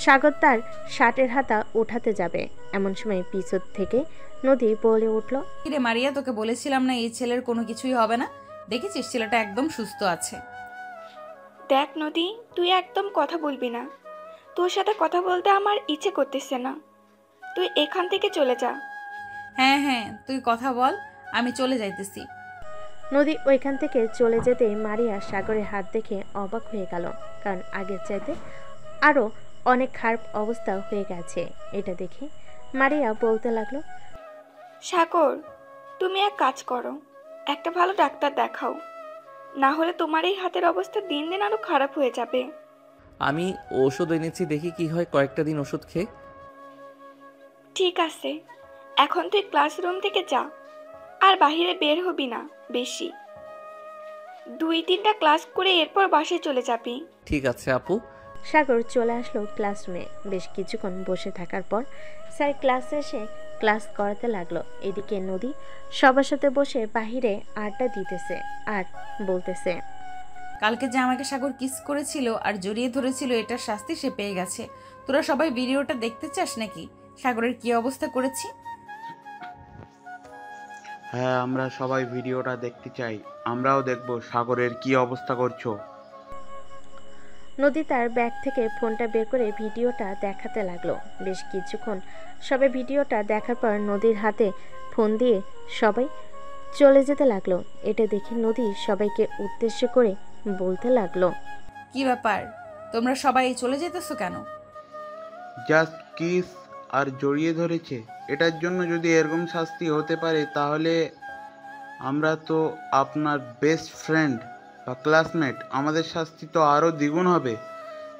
সাগর তার শার্টের হাতা উঠাতে যাবে এমন সময় পিছন থেকে নদী বলে উঠল, কিরে মারিয়া, তোকে বলেছিলাম না এই ছেলের কোনো কিছুই হবে না? দেখেছিস ছেলেটা একদম সুস্থ আছে। দেখ নদী, তুই একদম কথা বলবি না, তোর সাথে কথা বলতে আমার ইচ্ছে করতেছে না, তুই এখান থেকে চলে যা। হ্যাঁ হ্যাঁ, তুই কথা বল, আমি চলে যাইতেছি। নদী ওইখান থেকে চলে যেতে মারিয়া সাগরের হাত দেখে অবাক হয়ে গেল, কারণ আগের চাইতে আরো অনেক খারাপ অবস্থা হয়ে গেছে। এটা দেখে মারিয়া বলতে লাগলো, সাগর, তুমি এক কাজ করো, একটা ভালো ডাক্তার দেখাও, না হলে তোমার এই হাতের অবস্থা দিন দিন আরো খারাপ হয়ে যাবে। আমি ওষুধ এনেছি, দেখি কি হয় কয়েকটা দিন ওষুধ খেয়ে। ঠিক আছে, এখন তুই ক্লাসরুম থেকে যা, আর বাহিরে বের হবি না বেশি। 2-3টা ক্লাস করে এরপর বাসায় চলে যাবি। ঠিক আছে আপু। সাগর চলে আসলো ক্লাসরুমে। বেশ কিছুক্ষণ বসে থাকার পর স্যার ক্লাসে এসে ক্লাস করাতে লাগলো। এদিকে নদী সবার সাথে বসে বাহিরে আড্ডা দিতেছে আর বলতেছে, কালকে যে আমাকে সাগর কিস করেছিল আর জড়িয়ে ধরেছিল, এটার শাস্তি সে পেয়ে গেছে। তোরা সবাই ভিডিওটা দেখতে চাস নাকি সাগরের কি অবস্থা করেছি? হ্যাঁ, আমরা সবাই ভিডিওটা দেখতে চাই। আমরাও দেখব সাগরের কি অবস্থা করছো। নদী তার ব্যাগ থেকে ফোনটা বের করে ভিডিওটা দেখাতে লাগলো। বেশ কিছুক্ষণ সবাই ভিডিওটা দেখার পর নদীর হাতে ফোন দিয়ে সবাই চলে যেতে লাগলো। এটা দেখে নদী সবাইকে উদ্দেশ্য করে বলতে লাগলো, কি ব্যাপার, তোমরা সবাই চলে যেতেছো কেন? জাস্ট কিস আর জড়িয়ে ধরেছে, এটার জন্য যদি এরকম শাস্তি হতে পারে তাহলে আমরা তো আপনার বেস্ট ফ্রেন্ড বা ক্লাসমেট, আমাদের শাস্তি তো আরও দ্বিগুণ হবে।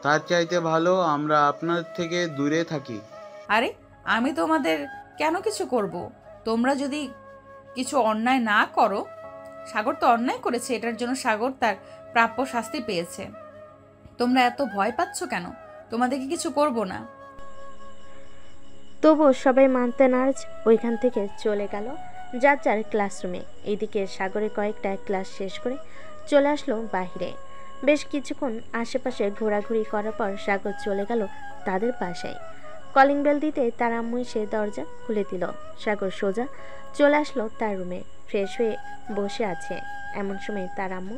তার চাইতে ভালো আমরা আপনার থেকে দূরে থাকি। আরে আমি তোমাদের কেন কিছু করব? তোমরা যদি কিছু অন্যায় না করো, সাগর তো অন্যায় করেছে, এটার জন্য সাগর তার প্রাপ্য শাস্তি পেয়েছে। তোমরা এত ভয় পাচ্ছ কেন? তোমাদেরকে কিছু করব না। তবুও সবাই মানতে নারাজ ওইখান থেকে চলে গেল যার যার ক্লাসরুমে। এইদিকে সাগরে কয়েকটা ক্লাস শেষ করে চলে আসলো বাহিরে। বেশ কিছুক্ষণ আশেপাশে ঘোরাঘুরি করার পর সাগর চলে গেল তাদের বাসায়। কলিং বেল দিতে তার আম্মু এসে দরজা খুলে দিল। সাগর সোজা চলে আসলো তার রুমে, ফ্রেশ হয়ে বসে আছে। এমন সময় তার আম্মু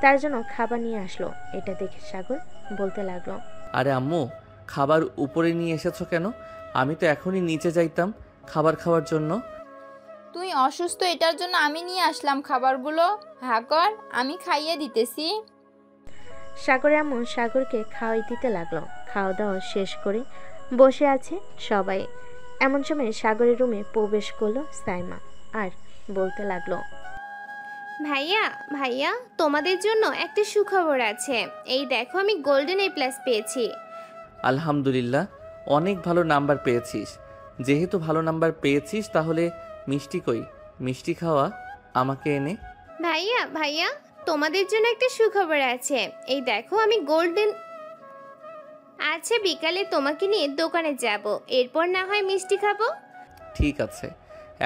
তার জন্য খাবার নিয়ে আসলো। এটা দেখে সাগর বলতে লাগলো, আরে আম্মু, খাবার উপরে নিয়ে এসেছো কেন? আমি তো এখনই নিচে যাইতাম খাবার খাওয়ার জন্য। তুই অসুস্থ, এটার জন্য আমি নিয়ে আসলাম খাবারগুলো। হ্যাঁ কর, আমি খাইয়ে দিতেছি। সাগরের আম্মু সাগরকে খাওয়াই দিতে লাগলো। খাওয়া দাওয়া শেষ করে বসে আছে সবাই। এমন সময় সাগরের রুমে প্রবেশ করলো সাইমা আর বলতে লাগলো, ভাইয়া ভাইয়া, তোমাদের জন্য একটা সুখবর আছে। এই দেখো, আমি গোল্ডেন A+ পেয়েছি। আলহামদুলিল্লাহ, অনেক ভালো নাম্বার পেয়েছিস। যেহেতু ভালো নাম্বার পেয়েছিস তাহলে মিষ্টি কই? মিষ্টি খাওয়া আমাকে এনে। ভাইয়া ভাইয়া, তোমাদের জন্য একটা সুখবর আছে। এই দেখো, আমি গোল্ডেন। আচ্ছা, বিকালে তোমাকে নিয়ে দোকানে যাব, এরপর না হয় মিষ্টি খাবো। ঠিক আছে,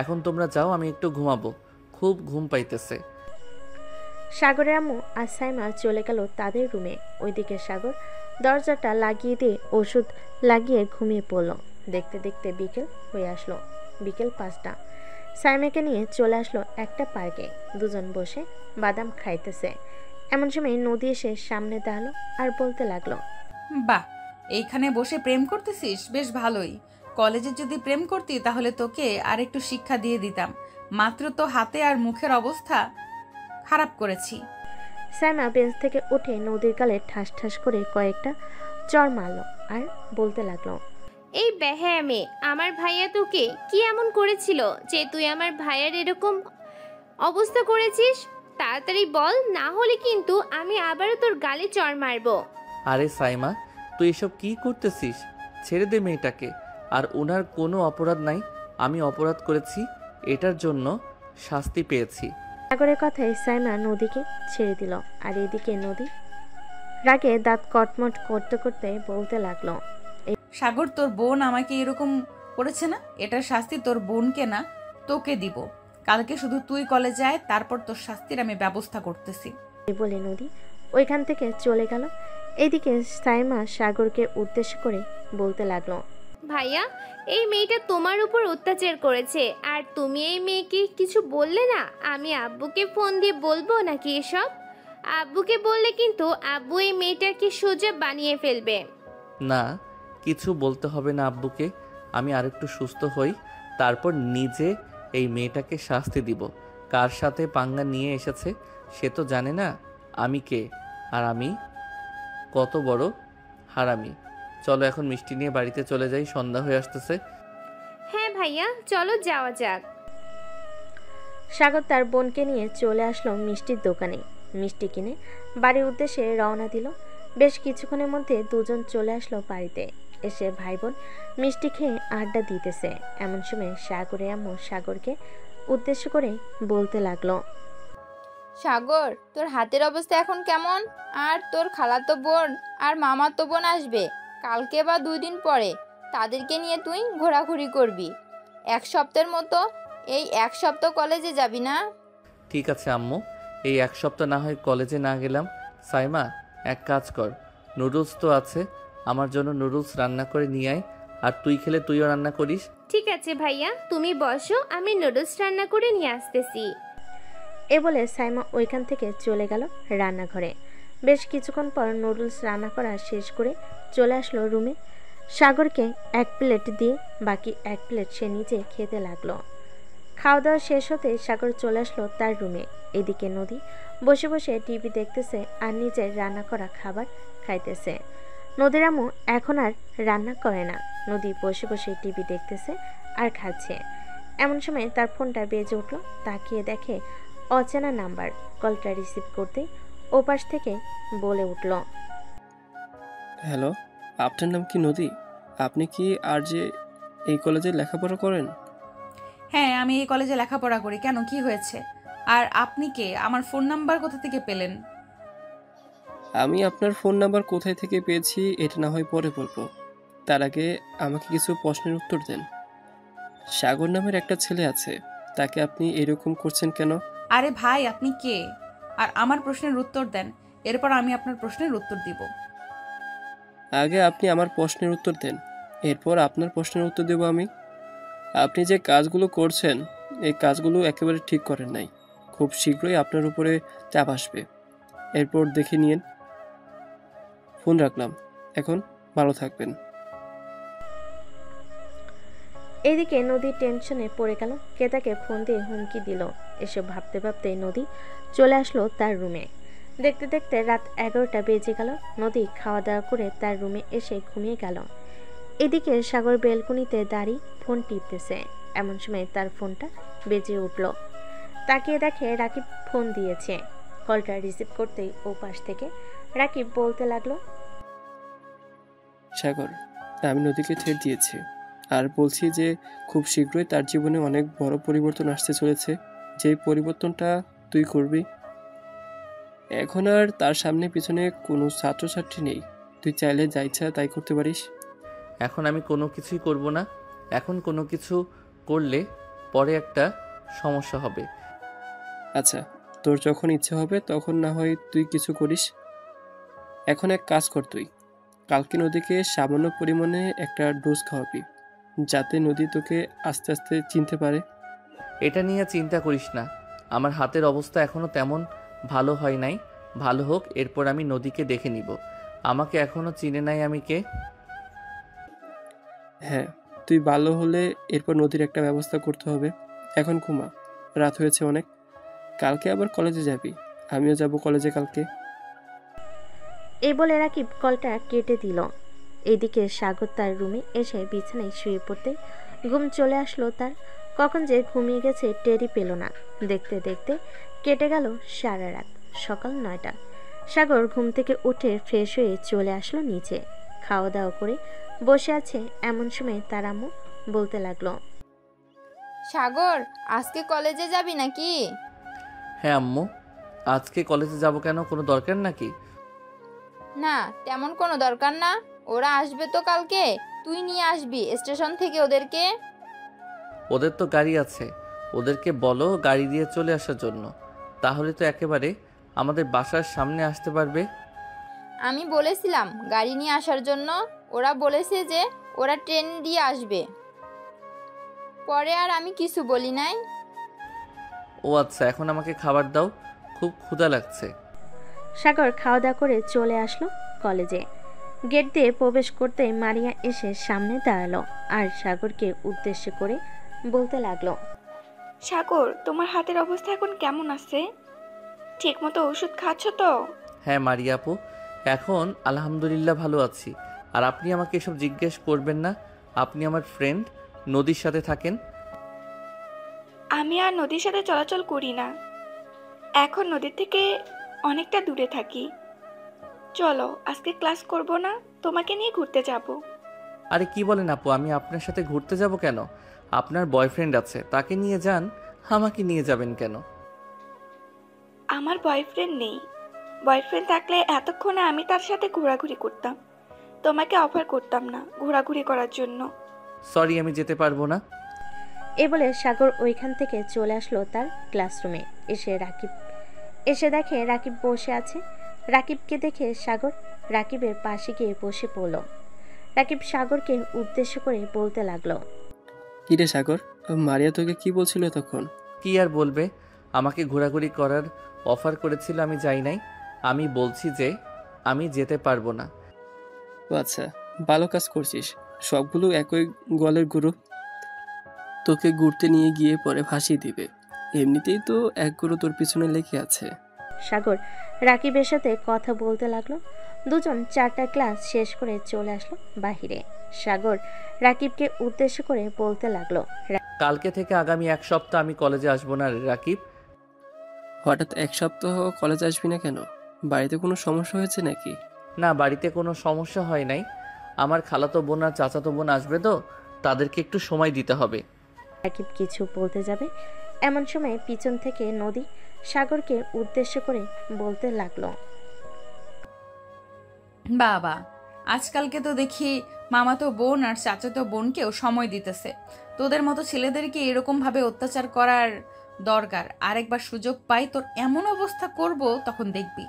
এখন তোমরা যাও, আমি একটু ঘুমাবো, খুব ঘুম পাইতেছে। সাগরের আম্মু আর সাইমা চলে গেল তাদের রুমে। ওইদিকে সাগর দরজাটা লাগিয়ে দিয়ে ওষুধ লাগিয়ে ঘুমিয়ে পড়ল। দেখতে দেখতে বিকেল হয়ে আসলো। বিকেল 5টা। সাইমাকে নিয়ে চলে আসলো একটা পার্কে। দুজন বসে বাদাম খাইতেছে। এমন সময় নদী এসে সামনে দাঁড়ালো আর বলতে লাগলো, বাহ, এইখানে বসে প্রেম করতেছিস, বেশ ভালোই। কলেজে যদি প্রেম করতি তাহলে তোকে আর একটু শিক্ষা দিয়ে দিতাম। মাত্র তো হাতে আর মুখের অবস্থা খারাপ করেছি। সাইমা বেঞ্চ থেকে উঠে নদীর গালে ঠাস ঠাস করে কয়েকটা চড় মারলো আর বলতে লাগলো, এই বেহায়া মেয়ে, আমার ভাইয়া তোকে কি এমন করেছিল যে তুই আমার ভাইয়ার এরকম অবস্থা করেছিস? তাড়াতাড়ি বল, না হলে কিন্তু আমি আবারও তোর গালে চড় মারবো। আরে সাইমা, তুই এসব কি করতেছিস? ছেড়ে দে মেয়েটাকে। আর ওনার কোনো অপরাধ নাই, আমি অপরাধ করেছি, এটার জন্য শাস্তি পেয়েছি। সাগরের কথায় সাইমা নদীকে ছেড়ে দিল। আর এদিকে নদী রাগে দাঁত কটমট করতে করতে বলতে লাগলো, সাগর, তোর বোন আমাকে এরকম করেছে না, এটার শাস্তি তোর বোনকে না তোকে দিব। কালকে শুধু তুই কলেজে আয়, তারপর তোর শাস্তির আমি ব্যবস্থা করতেছি। বলে নদী ওইখান থেকে চলে গেল। এদিকে সাইমা সাগরকে উদ্দেশ্য করে বলতে লাগলো, ভাইয়া, এই মেয়েটা তোমার উপর অত্যাচার করেছে, আর তুমি এই মেয়েকে কিছু বললে না। আমি আব্বুকে ফোন দিয়ে বলবো নাকি এসব? আব্বুকে বললে কিন্তু আব্বু এই মেয়েটাকে সোজা বানিয়ে ফেলবে। না, কিছু বলতে হবে না আব্বুকে। আমি আরেকটু সুস্থ হই, তারপর নিজে এই মেয়েটাকে শাস্তি দিব। কার সাথে পাঙ্গা নিয়ে এসেছে সে তো জানে না আমি কে, আর আমি কত বড় হারামি। চলো এখন মিষ্টি নিয়ে বাড়িতে চলে যাই, সন্ধ্যা হয়ে আসতেছে। হ্যাঁ ভাইয়া, চলো যাওয়া যাক। সাগর তার বোনকে নিয়ে চলে আসলো মিষ্টির দোকানে। মিষ্টি কিনে বাড়ির উদ্দেশ্যে রওনা দিল। বেশ কিছুক্ষণের মধ্যে দুজন চলে আসলো বাড়িতে। এসে ভাই বোন মিষ্টি খেয়ে আড্ডা দিতেছে। এমন সময় সাগরের আম্মু সাগরকে উদ্দেশ্য করে বলতে লাগলো, সাগর, তোর হাতের অবস্থা এখন কেমন? আর তোর খালাতো বোন আর মামাতো বোন আসবে কালকে বা 2 দিন পরে। তাদেরকে নিয়ে তুই ঘোরাঘুরি করবি। 1 সপ্তাহের মতো এই 1 সপ্তাহ কলেজে যাবি না? ঠিক আছে আম্মু, এই 1 সপ্তাহ না হয় কলেজে না গেলাম। সাইমা, এক কাজ কর, নুডলস তো আছে, আমার জন্য নুডলস রান্না করে নিয়ে আয়। আর তুই খেলে তুইও রান্না করিস। ঠিক আছে ভাইয়া, তুমি বসো, আমি নুডলস রান্না করে নিয়ে আসতেছি। এ বলে সাইমা ওইখান থেকে চলে গেল রান্নাঘরে। বেশ কিছুক্ষণ পর নুডলস রান্না করা শেষ করে চলে আসলো রুমে। সাগরকে 1 প্লেট দিয়ে বাকি 1 প্লেট সে নিজে খেতে লাগলো। খাওয়া দাওয়া শেষ হতে সাগর চলে আসলো তার রুমে। এদিকে নদী বসে বসে টিভি দেখতেছে আর নিজের রান্না করা খাবার খাইতেছে। নদীর আম্মু এখন আর রান্না করে না, নদী বসে বসে টিভি দেখতেছে আর খাচ্ছে। এমন সময় তার ফোনটা বেজে উঠলো। তাকিয়ে দেখে অচেনা নাম্বার। কলটা রিসিভ করতে ওপাশ থেকে বলে উঠল, হ্যালো, আপনার নাম কি নদী? আপনি কি আর যে এই কলেজে লেখাপড়া করেন? হ্যাঁ, আমি এই কলেজে লেখাপড়া করি। কেন, কি হয়েছে? আর আপনি কে? আমার ফোন নাম্বার কোথা থেকে পেলেন? আমি আপনার ফোন নাম্বার কোথায় থেকে পেয়েছি এটা না হয় পরে বলবো, তার আগে আমাকে কিছু প্রশ্নের উত্তর দেন। সাগর নামের একটা ছেলে আছে, তাকে আপনি এরকম করছেন কেন? আরে ভাই, আপনি কে? আর আমার প্রশ্নের উত্তর দেন, এরপর আমি আপনার প্রশ্নের উত্তর দিব। আগে আপনি আমার প্রশ্নের উত্তর দেন, এরপর আপনার প্রশ্নের উত্তর দেব আমি। আপনি যে কাজগুলো করছেন এই কাজগুলো একেবারে ঠিক করেন নাই। খুব শীঘ্রই আপনার উপরে চাপ আসবে, এরপর দেখে নিন। ফোন রাখলাম, এখন ভালো থাকবেন। এদিকে নদী টেনশনে পড়ে গেল। কে তাকে ফোন দিয়ে হুমকি দিল। এসব ভাবতে ভাবতে নদী চলে আসলো তার রুমে। দেখতে দেখতে রাত 11টা বেজে গেল। নদী খাওয়া দাওয়া করে তার রুমে এসে ঘুমিয়ে গেল। এদিকে সাগর বেলকনিতে দাঁড়িয়ে ফোন টিপতেছে। এমন সময় তার ফোনটা বেজে উঠল। তাকিয়ে দেখে রাকিব ফোন দিয়েছে। কলটা রিসিভ করতেই ও পাশ থেকে রাকিব বলতে লাগলো, সাগর, আমি নদীকে ছেড়ে দিয়েছি আর বলছি যে খুব শীঘ্রই তার জীবনে অনেক বড় পরিবর্তন আসতে চলেছে, যেই পরিবর্তনটা তুই করবি। এখন আর তার সামনে পিছনে কোনো ছাত্রছাত্রী নেই, তুই চাইলে যা ইচ্ছা তাই করতে পারিস। এখন আমি কোনো কিছুই করব না। এখন কোনো কিছু করলে পরে একটা সমস্যা হবে। আচ্ছা, তোর যখন ইচ্ছে হবে তখন না হয় তুই কিছু করিস। এখন এক কাজ কর, তুই কালকে নদীকে সামান্য পরিমাণে একটা ডোজ খাওয়াবি, যাতে নদী তোকে আস্তে আস্তে চিনতে পারে। এটা নিয়ে চিন্তা করিস না, আমার হাতের অবস্থা এখনও তেমন ভালো হয় নাই। ভালো হোক, এরপর আমি নদীকে দেখে নিব। আমাকে এখনও চিনে নাই আমি কে। হ্যাঁ, তুই ভালো হলে এরপর নদীর একটা ব্যবস্থা করতে হবে। এখন ঘুমা, রাত হয়েছে অনেক। কালকে আবার কলেজে যাবি, আমিও যাব কলেজে কালকে। এই বলে রাকিব কলটা কেটে দিল। এদিকে সাগর তার রুমে এসে বিছানায় শুয়ে পড়তে ঘুম চলে আসলো তার। কখন যে ঘুমিয়ে গেছে টেরই পেল না। দেখতে দেখতে কেটে গেল সারা রাত। সকাল 9টা। সাগর ঘুম থেকে উঠে ফ্রেশ হয়ে চলে আসলো নিচে। খাওয়া দাওয়া করে বসে আছে। এমন সময় তার আম্মু বলতে লাগলো, সাগর, আজকে কলেজে যাবি নাকি? হ্যাঁ আম্মু, আজকে কলেজে যাব কেন? কোনো দরকার নাকি? না, তেমন কোনো দরকার না। ওরা আসবে তো কালকে, তুই নিয়ে আসবি স্টেশন থেকে ওদেরকে। ওদের তো গাড়ি আছে, ওদেরকে বলো গাড়ি দিয়ে চলে আসার জন্য। তাহলে তো একেবারে আমাদের বাসার সামনে আসতে পারবে। আমি বলেছিলাম গাড়ি নিয়ে আসার জন্য, ওরা বলেছে যে ওরা ট্রেন দিয়ে আসবে। পরে আর আমি কিছু বলি নাই। ও আচ্ছা, এখন আমাকে খাবার দাও, খুব ক্ষুধা লাগছে। সাগর খাওয়া দাওয়া করে চলে আসলো কলেজে। গেট দিয়ে প্রবেশ করতে মারিয়া এসে সামনে দাঁড়ালো আর সাগরকে উদ্দেশ্য করে বলতে লাগলো, সাগর, তোমার হাতের অবস্থা এখন কেমন আছে? ঠিকমতো ওষুধ খাচ্ছ তো? হ্যাঁ মারিয়া আপু, এখন আলহামদুলিল্লাহ ভালো আছি। আর আপনি আমাকে এসব জিজ্ঞেস করবেন না। আপনি আমার ফ্রেন্ড, নদীর সাথে থাকেন। আমি আর নদীর সাথে চলাচল করি না, এখন নদীর থেকে অনেকটা দূরে থাকি। চলো, আজকে ক্লাস করব না, তোমাকে নিয়ে ঘুরতে যাব। আরে কি বলেন আপু, আমি আপনার সাথে ঘুরতে যাব কেন? আপনার বয়ফ্রেন্ড আছে, তাকে নিয়ে যান, আমাকে নিয়ে যাবেন কেন? আমার বয়ফ্রেন্ড নেই। বয়ফ্রেন্ড থাকলে এতক্ষণে আমি তার সাথে ঘোরাঘুরি করতাম। তোমাকে অফার করতাম না ঘোরাঘুরি করার জন্য। সরি, আমি যেতে পারবো না। এ বলে সাগর ওইখান থেকে চলে আসলো তার ক্লাসরুমে। এসে দেখে রাকিব বসে আছে। রাকিবকে দেখে সাগর রাকিবের পাশে গিয়ে বসে পড়ল। রাকিব সাগরকে উদ্দেশ্য করে বলতে লাগলো, কিরে সাগর, মারিয়া তোকে কি বলছিল তখন? কি আর বলবে, আমাকে ঘোরাঘুরি করার অফার করেছিল, আমি যাই নাই। আমি বলছি যে আমি যেতে পারবো না। ও আচ্ছা, ভালো কাজ করছিস। সবগুলো একই গলের গুরু। তোকে ঘুরতে নিয়ে গিয়ে পরে ভাসিয়ে দিবে। এমনিতেই তো এক গুরু তোর পিছনে লেগে আছে। সাগর রাকিবের সাথে কথা বলতে লাগলো। দুজন 4টা ক্লাস শেষ করে চলে আসলো বাহিরে। সাগর রাকিবকে উদ্দেশ্য করে বলতে লাগলো, কালকে থেকে আগামী 1 সপ্তাহ আমি কলেজে আসবো না রাকিব। হঠাৎ 1 সপ্তাহ কলেজে আসবি না কেন? বাড়িতে কোনো সমস্যা হয়েছে নাকি? না, বাড়িতে কোনো সমস্যা হয় নাই। আমার খালাতো বোন আর চাচাতো বোন আসবে, তো তাদেরকে একটু সময় দিতে হবে। রাকিব কিছু বলতে যাবে, এমন সময় পিছন থেকে নদী সাগরকে উদ্দেশ্য করে বলতে লাগলো, বাবা, আজকালকে তো দেখি মামাতো বোন আর চাচাতো বোনকেও সময় দিতেছে। তোদের মতো ছেলেদেরকে এরকম ভাবে অত্যাচার করার দরকার। আরেকবার সুযোগ পাই তোর এমন অবস্থা করব, তখন দেখবি।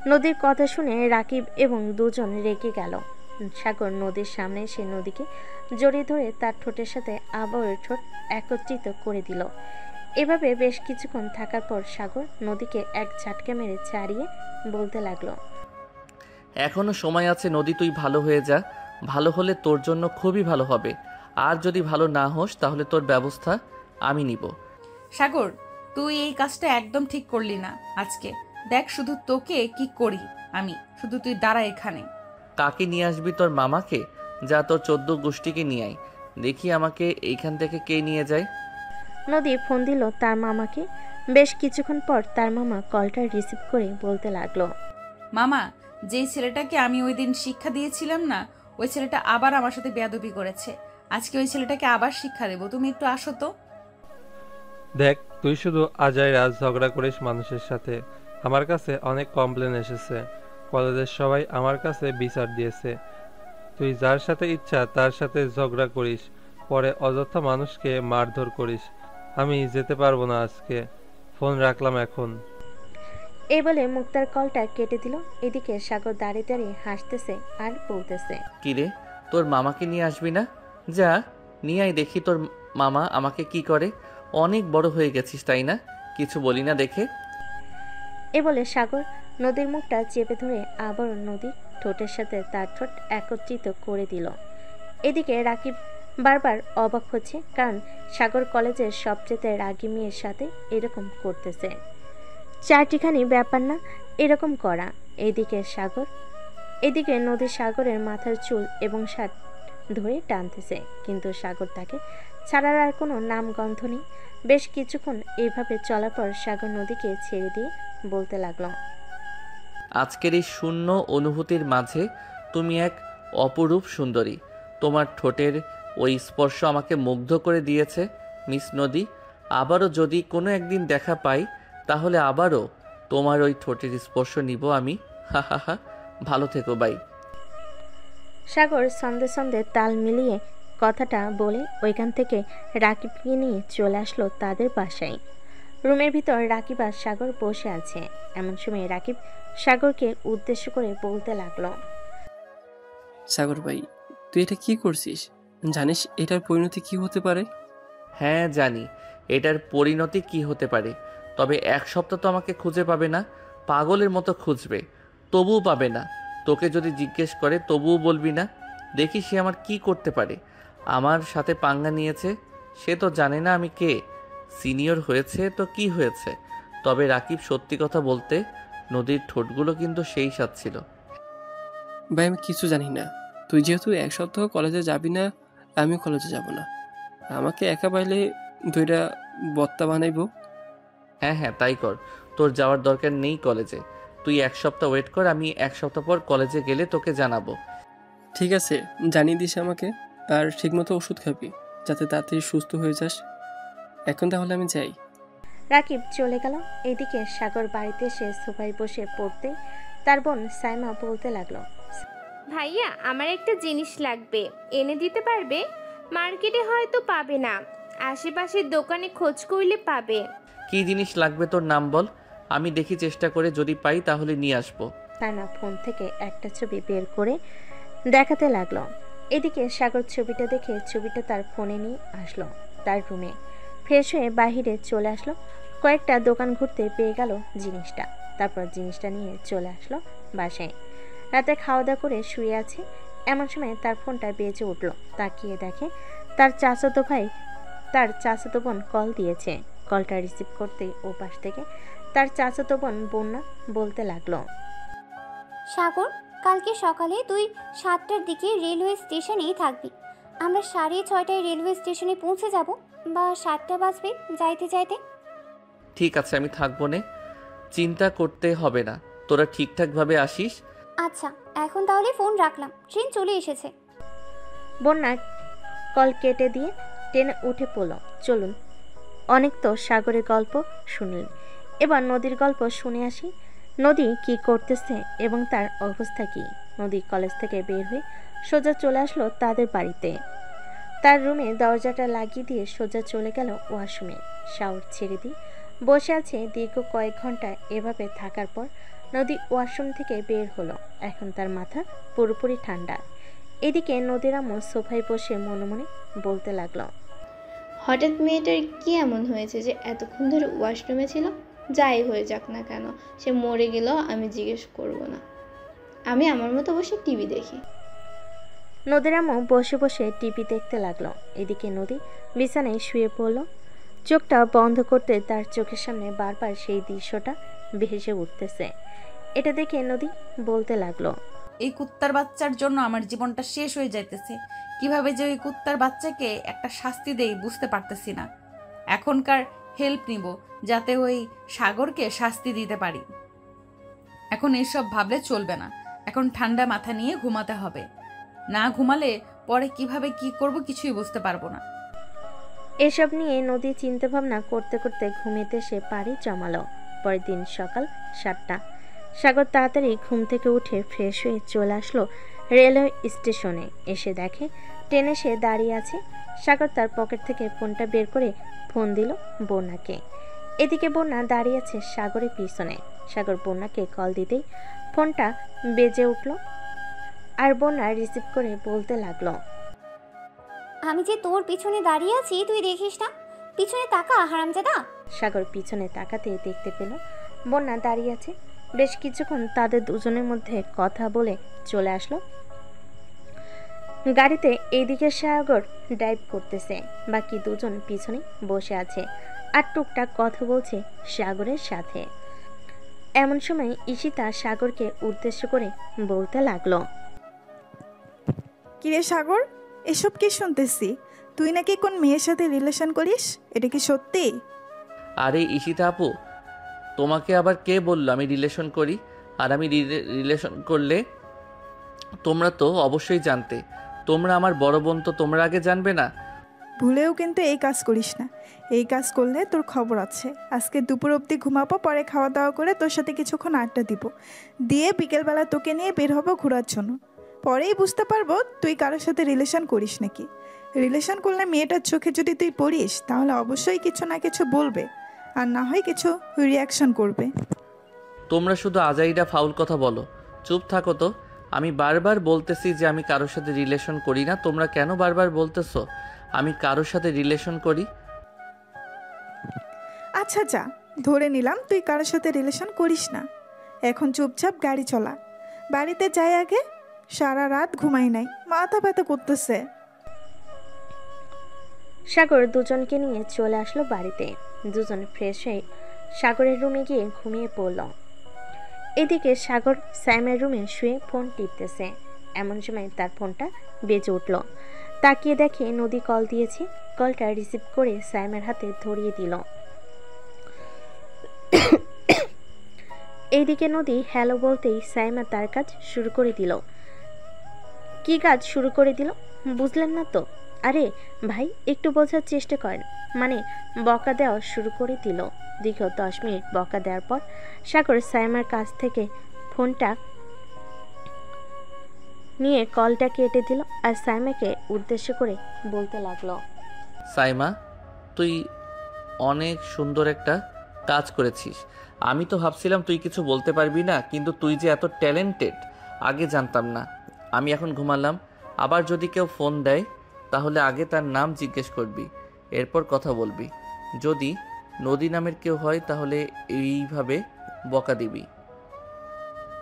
নদীর কথা শুনে রাকিব এবং দুজন রেগে গেল। সাগর নদীর সামনে এসে নদীকে জড়িয়ে ধরে তার ঠোঁটের সাথে আবার ঠোঁট একত্রিত করে দিল। এভাবে বেশ কিছুক্ষণ থাকার পর সাগর নদীকে এক ঝাটকা মেরে ছাড়িয়ে বলতে লাগলো, এখনো সময় আছে নদী, তুই ভালো হয়ে যা। ভালো হলে তোর জন্য খুবই ভালো হবে। আর যদি ভালো না হোস তাহলে তোর ব্যবস্থা আমি নিব। সাগর, তুই এই কাজটা একদম ঠিক করলি না আজকে। দেখ শুধু তোকে কি করি আমি। শুধু তুই দাঁড়া এখানে। কাকে নিয়ে আসবি? তোর মামাকে? যা, তোর 14 গোষ্ঠীকে নিয়ে আয়। দেখি আমাকে এইখান থেকে কে নিয়ে যায়। নদী ফোন দিল তার মামাকে। বেশ কিছুক্ষণ পর তার মামা কলটা রিসিভ করে বলতে লাগলো, মামা, যেই ছেলেটাকে আমি ওই দিন শিক্ষা দিয়েছিলাম না, ওই ছেলেটা আবার আমার সাথে বেয়াদবি করেছে। আজকে ওই ছেলেটাকে আবার শিক্ষা দেবো, তুমি একটু আসো তো। দেখ, তুই শুধু আজাই রাজ ঝগড়া করিস মানুষের সাথে। আমার কাছে অনেক কমপ্লেন এসেছে। কলেজের সবাই আমার কাছে বিচার দিয়েছে তুই যার সাথে ইচ্ছা তার সাথে ঝগড়া করিস, পরে অযথা মানুষকে মারধর করিস। আমি যেতে পারবো না আজকে। ফোন রাখলাম এখন। এই বলে মুক্তার কলটা কেটে দিল। এদিকে সাগর দাঁড়িয়ে দাঁড়িয়ে হাসতেছে আর বলতেছে, কিরে, তোর মামাকে নিয়ে আসবি না? যা, নিয়ে আয়, দেখি তোর মামা আমাকে কি করে। অনেক বড় হয়ে গেছিস তাই না? কিছু বলি না দেখে। এ বলে সাগর নদীর মুখটা চেপে ধরে আবার নদীর ঠোঁটের সাথে তার ঠোঁট একত্রিত করে দিল। এদিকে রাকিব বারবার অবাক হচ্ছে, কারণ সাগর কলেজের সবচেয়ে রাগী মেয়ের সাথে এরকম করতেছে। চারটিখানি ব্যাপার না এরকম করা। এদিকে নদীর সাগরের মাথার চুল এবং শার্ট ধরে টানতেছে, কিন্তু সাগর তাকে ছাড়ার আর কোনো নামগন্ধ নেই। বেশ কিছুক্ষণ এইভাবে চলার পর সাগর নদীকে ছেড়ে দিয়ে বলতে লাগলো, আজকের এই শূন্য অনুভূতির মাঝে তুমি এক অপরূপ সুন্দরী। তোমার ঠোঁটের ওই স্পর্শ আমাকে মুগ্ধ করে দিয়েছে মিস নদী। আবারও যদি কোনো একদিন দেখা পাই তাহলে আবারও তোমার ওই ঠোঁটের স্পর্শ নিব আমি। হা হা হা, ভালো থেকো, বাই। সাগর সন্ধে সন্ধে তাল মিলিয়ে কথাটা বলে ওইখান থেকে রাকিবকে নিয়ে চলে আসলো তাদের বাসায়। রুমের ভিতর রাকিব আর সাগর বসে আছে। এমন সময় রাকিব সাগরকে উদ্দেশ্য করে বলতে লাগলো, সাগর ভাই, তুই এটা কি করছিস? জানিস এটার পরিণতি কি হতে পারে? হ্যাঁ জানি এটার পরিণতি কি হতে পারে, তবে 1 সপ্তাহ তো আমাকে খুঁজে পাবে না। পাগলের মতো খুঁজবে, তবুও পাবে না। তোকে যদি জিজ্ঞেস করে তবুও বলবি না। দেখি সে আমার কি করতে পারে। আমার সাথে পাঙ্গা নিয়েছে, সে তো জানে না আমি কে। সিনিয়র হয়েছে তো কি হয়েছে। তবে রাকিব, সত্যি কথা বলতে নদীর ঠোঁটগুলো কিন্তু সেই স্বাদ ছিল। ভাই আমি কিছু জানি না। তুই যেহেতু 1 সপ্তাহ কলেজে যাবি না, আমিও কলেজে যাব না। আমাকে একা পাইলে 2টা বত্তা বানাইবো। হ্যাঁ হ্যাঁ, তাই কর। তোর যাওয়ার দরকার নেই কলেজে। তুই 1 সপ্তাহ ওয়েট কর, আমি 1 সপ্তাহ পর কলেজে গেলে তোকে জানাবো। ঠিক আছে, জানিয়ে দিস আমাকে। আর ঠিকমতো ওষুধ খাবি, যাতে তাড়াতাড়ি সুস্থ হয়ে যাস। এখন তাহলে আমি যাই। রাকিব চলে গেল। এদিকে সাগর বাড়িতে এসে সোফায় বসে পড়তে তার বোন সাইমা বলতে লাগলো, ভাইয়া আমার একটা জিনিস লাগবে, এনে দিতে পারবে? মার্কেটে হয়তো পাবে না, আশেপাশের দোকানে খোঁজ করলে পাবে। কি জিনিস লাগবে তোর নাম বল, আমি দেখি চেষ্টা করে, যদি পাই তাহলে নিয়ে আসবো। সাইমা ফোন থেকে একটা ছবি বের করে দেখাতে লাগলো। এদিকে সাগর ছবিটা দেখে ছবিটা তার ফোনে নিয়ে আসলো তার রুমে। ফ্রেশ হয়ে বাহিরে চলে আসলো। কয়েকটা দোকান ঘুরতে পেয়ে গেল জিনিসটা, তারপর জিনিসটা নিয়ে চলে আসলো বাসায়। রাতে খাওয়া দাওয়া করে শুয়ে আছে, এমন সময় তার ফোনটা বেজে উঠলো। তাকিয়ে দেখে তার চাচাতো বোন কল দিয়েছে। কলটা রিসিভ করতেই ও পাশ থেকে তার চাচাতো বোন বন্যা বলতে লাগলো, সাগর, কালকে সকালে তুই 7টার দিকে রেলওয়ে স্টেশনেই থাকবি। আমরা 6:30টায় রেলওয়ে স্টেশনে পৌঁছে যাব, বা 7টা বাজবে যাইতে যাইতে। ঠিক আছে, আমি থাকবো নে, চিন্তা করতে হবে না, তোরা ঠিকঠাকভাবে আসিস। আচ্ছা, এখন তাহলে ফোন রাখলাম, ট্রেন চলে এসেছে। বন্যা কল কেটে দিয়ে ট্রেনে উঠে পড়ল। চলুন, অনেক তো সাগরের গল্প শুনলেন, এবার নদীর গল্প শুনে আসি। নদী কি করতেছে এবং তার অবস্থা কি। নদী কলেজ থেকে বের হয়ে সোজা চলে আসলো তাদের বাড়িতে। তার রুমে দরজাটা লাগিয়ে দিয়ে সোজা চলে গেল ওয়াশরুমে। শাওয়ার ছেড়ে দিয়ে বসে আছে দীর্ঘ কয়েক ঘন্টা। এভাবে থাকার পর নদী ওয়াশরুম থেকে বের হলো। এখন তার মাথা পুরোপুরি ঠান্ডা। এদিকে নদীর আম্মু সোফায় বসে মনে মনে বলতে লাগলো, হঠাৎ মেয়েটার কি এমন হয়েছে যে এতক্ষণ ধরে ওয়াশরুমে ছিল? যাই হয়ে যাক না কেন, সে মরে গেল আমি জিজ্ঞেস করব না, আমি আমার মতো বসে টিভি দেখি। নদীর আম্মু বসে বসে টিভি দেখতে লাগলো। এদিকে নদী বিছানায় শুয়ে পড়ল। চোখটা বন্ধ করতে তার চোখের সামনে বারবার সেই দৃশ্যটা ভেসে উঠতেছে। এটা দেখে নদী বলতে লাগলো, এই কুত্তার বাচ্চার জন্য আমার জীবনটা শেষ হয়ে যাইতেছে। কিভাবে যে ওই কুত্তার বাচ্চাকে একটা শাস্তি দেই বুঝতে পারতেছি না। এখনকার হেল্প নিব যাতে ওই সাগরকে শাস্তি দিতে পারি। এখন এসব ভাবলে চলবে না, এখন ঠান্ডা মাথা নিয়ে ঘুমাতে হবে। না ঘুমালে পরে কিভাবে কি করব কিছুই বুঝতে পারবো না। এসব নিয়ে নদী চিন্তা ভাবনা করতে করতে ঘুমিতে সে পাড়ি জমালো। পরের দিন সকাল 7টা। সাগর তাড়াতাড়ি ঘুম থেকে উঠে ফ্রেশ হয়ে চলে আসলো রেলওয়ে স্টেশনে। এসে দেখে ট্রেন এসে দাঁড়িয়ে আছে। সাগর তার পকেট থেকে ফোনটা বের করে ফোন দিল বন্যাকে। এদিকে বন্যা দাঁড়িয়ে আছে সাগরের পিছনে। সাগর বন্যাকে কল দিতেই ফোনটা বেজে উঠল আর বন্যা রিসিভ করে বলতে লাগলো, আমি যে তোর পিছনে দাঁড়িয়ে আছি তুই দেখিস না? পিছনে তাকা হারামজাদা। সাগর পিছনে তাকাতে দেখতে পেল বন্যা দাঁড়িয়ে আছে। বেশ কিছুক্ষণ তাদের দুজনের মধ্যে কথা বলে চলে আসলো গাড়িতে। এইদিকে সাগর ড্রাইভ করতেছে, বাকি দুজন পিছনে বসে আছে আর টুকটাক কথা বলছে সাগরের সাথে। এমন সময় ঈশিতা সাগরকে উদ্দেশ্য করে বলতে লাগলো, কিরে সাগর, এসব কি শুনতেছি? তুই নাকি কোন মেয়ের সাথে রিলেশন করিস, এটা কি সত্যি? আরে ঈশিতা আপু, তোমাকে আবার কে বললো আমি রিলেশন করি? আর আমি রিলেশন করলে তোমরা তো অবশ্যই জানতে। তোমরা আমার বড় বোন, তো তোমরা আগে জানবে না? ভুলেও কিন্তু এই কাজ করিস না, এই কাজ করলে তোর খবর আছে। আজকে দুপুর অবধি ঘুমাবো, পরে খাওয়া দাওয়া করে তোর সাথে কিছুক্ষণ আড্ডা দিব, দিয়ে বিকেলবেলা তোকে নিয়ে বের হবো ঘোরার জন্য। পরেই বুঝতে পারবো তুই কারোর সাথে রিলেশন করিস নাকি। রিলেশন করলে মেয়েটার চোখে যদি তুই পড়িস তাহলে অবশ্যই কিছু না কিছু বলবে, আর না হয় কিছু রিয়াকশন করবে। তোমরা শুধু আজাইরা ফাউল কথা বলো, চুপ থাকো তো। আমি বারবার বলতেছি যে আমি কারোর সাথে রিলেশন করি না, তোমরা কেন বারবার বলতেছো আমি কারোর সাথে রিলেশন করি? আচ্ছা যা, ধরে নিলাম তুই কারোর সাথে রিলেশন করিস না। এখন চুপচাপ গাড়ি চলা, বাড়িতে যাই আগে। সারা রাত ঘুমাই নাই, মাথা ব্যথা করতেছে। সাগর দুজনকে নিয়ে চলে আসলো বাড়িতে। দুজন ফ্রেশ হয়ে সাগরের রুমে গিয়ে ঘুমিয়ে পড়ল। এদিকে সাগর সাইমের রুমে শুয়ে ফোন টিপতেছে। এমন সময় তার ফোনটা বেজে উঠল। তাকিয়ে দেখে নদী কল দিয়েছে। কলটা রিসিভ করে সাইমের হাতে ধরিয়ে দিল। এইদিকে নদী হ্যালো বলতেই সাইমা তার কাজ শুরু করে দিল। কি কাজ শুরু করে দিল বুঝলেন না তো? আরে ভাই একটু বোঝার চেষ্টা করেন, মানে বকা দেওয়া শুরু করে দিল। দীর্ঘ 10 মিনিট বকা দেওয়ার পর সাগর সাইমার কাছ থেকে ফোনটা নিয়ে কলটা কেটে দিল আর সাইমাকে উদ্দেশ্য করে বলতে লাগলো, সাইমা, তুই অনেক সুন্দর একটা কাজ করেছিস। আমি তো ভাবছিলাম তুই কিছু বলতে পারবি না, কিন্তু তুই যে এত ট্যালেন্টেড আগে জানতাম না। আমি এখন ঘুমালাম। আবার যদি কেউ ফোন দেয় তাহলে আগে তার নাম জিজ্ঞেস করবি, এরপর কথা বলবি। যদি নদী নামের কেউ হয় তাহলে এইভাবে বকা দিবি।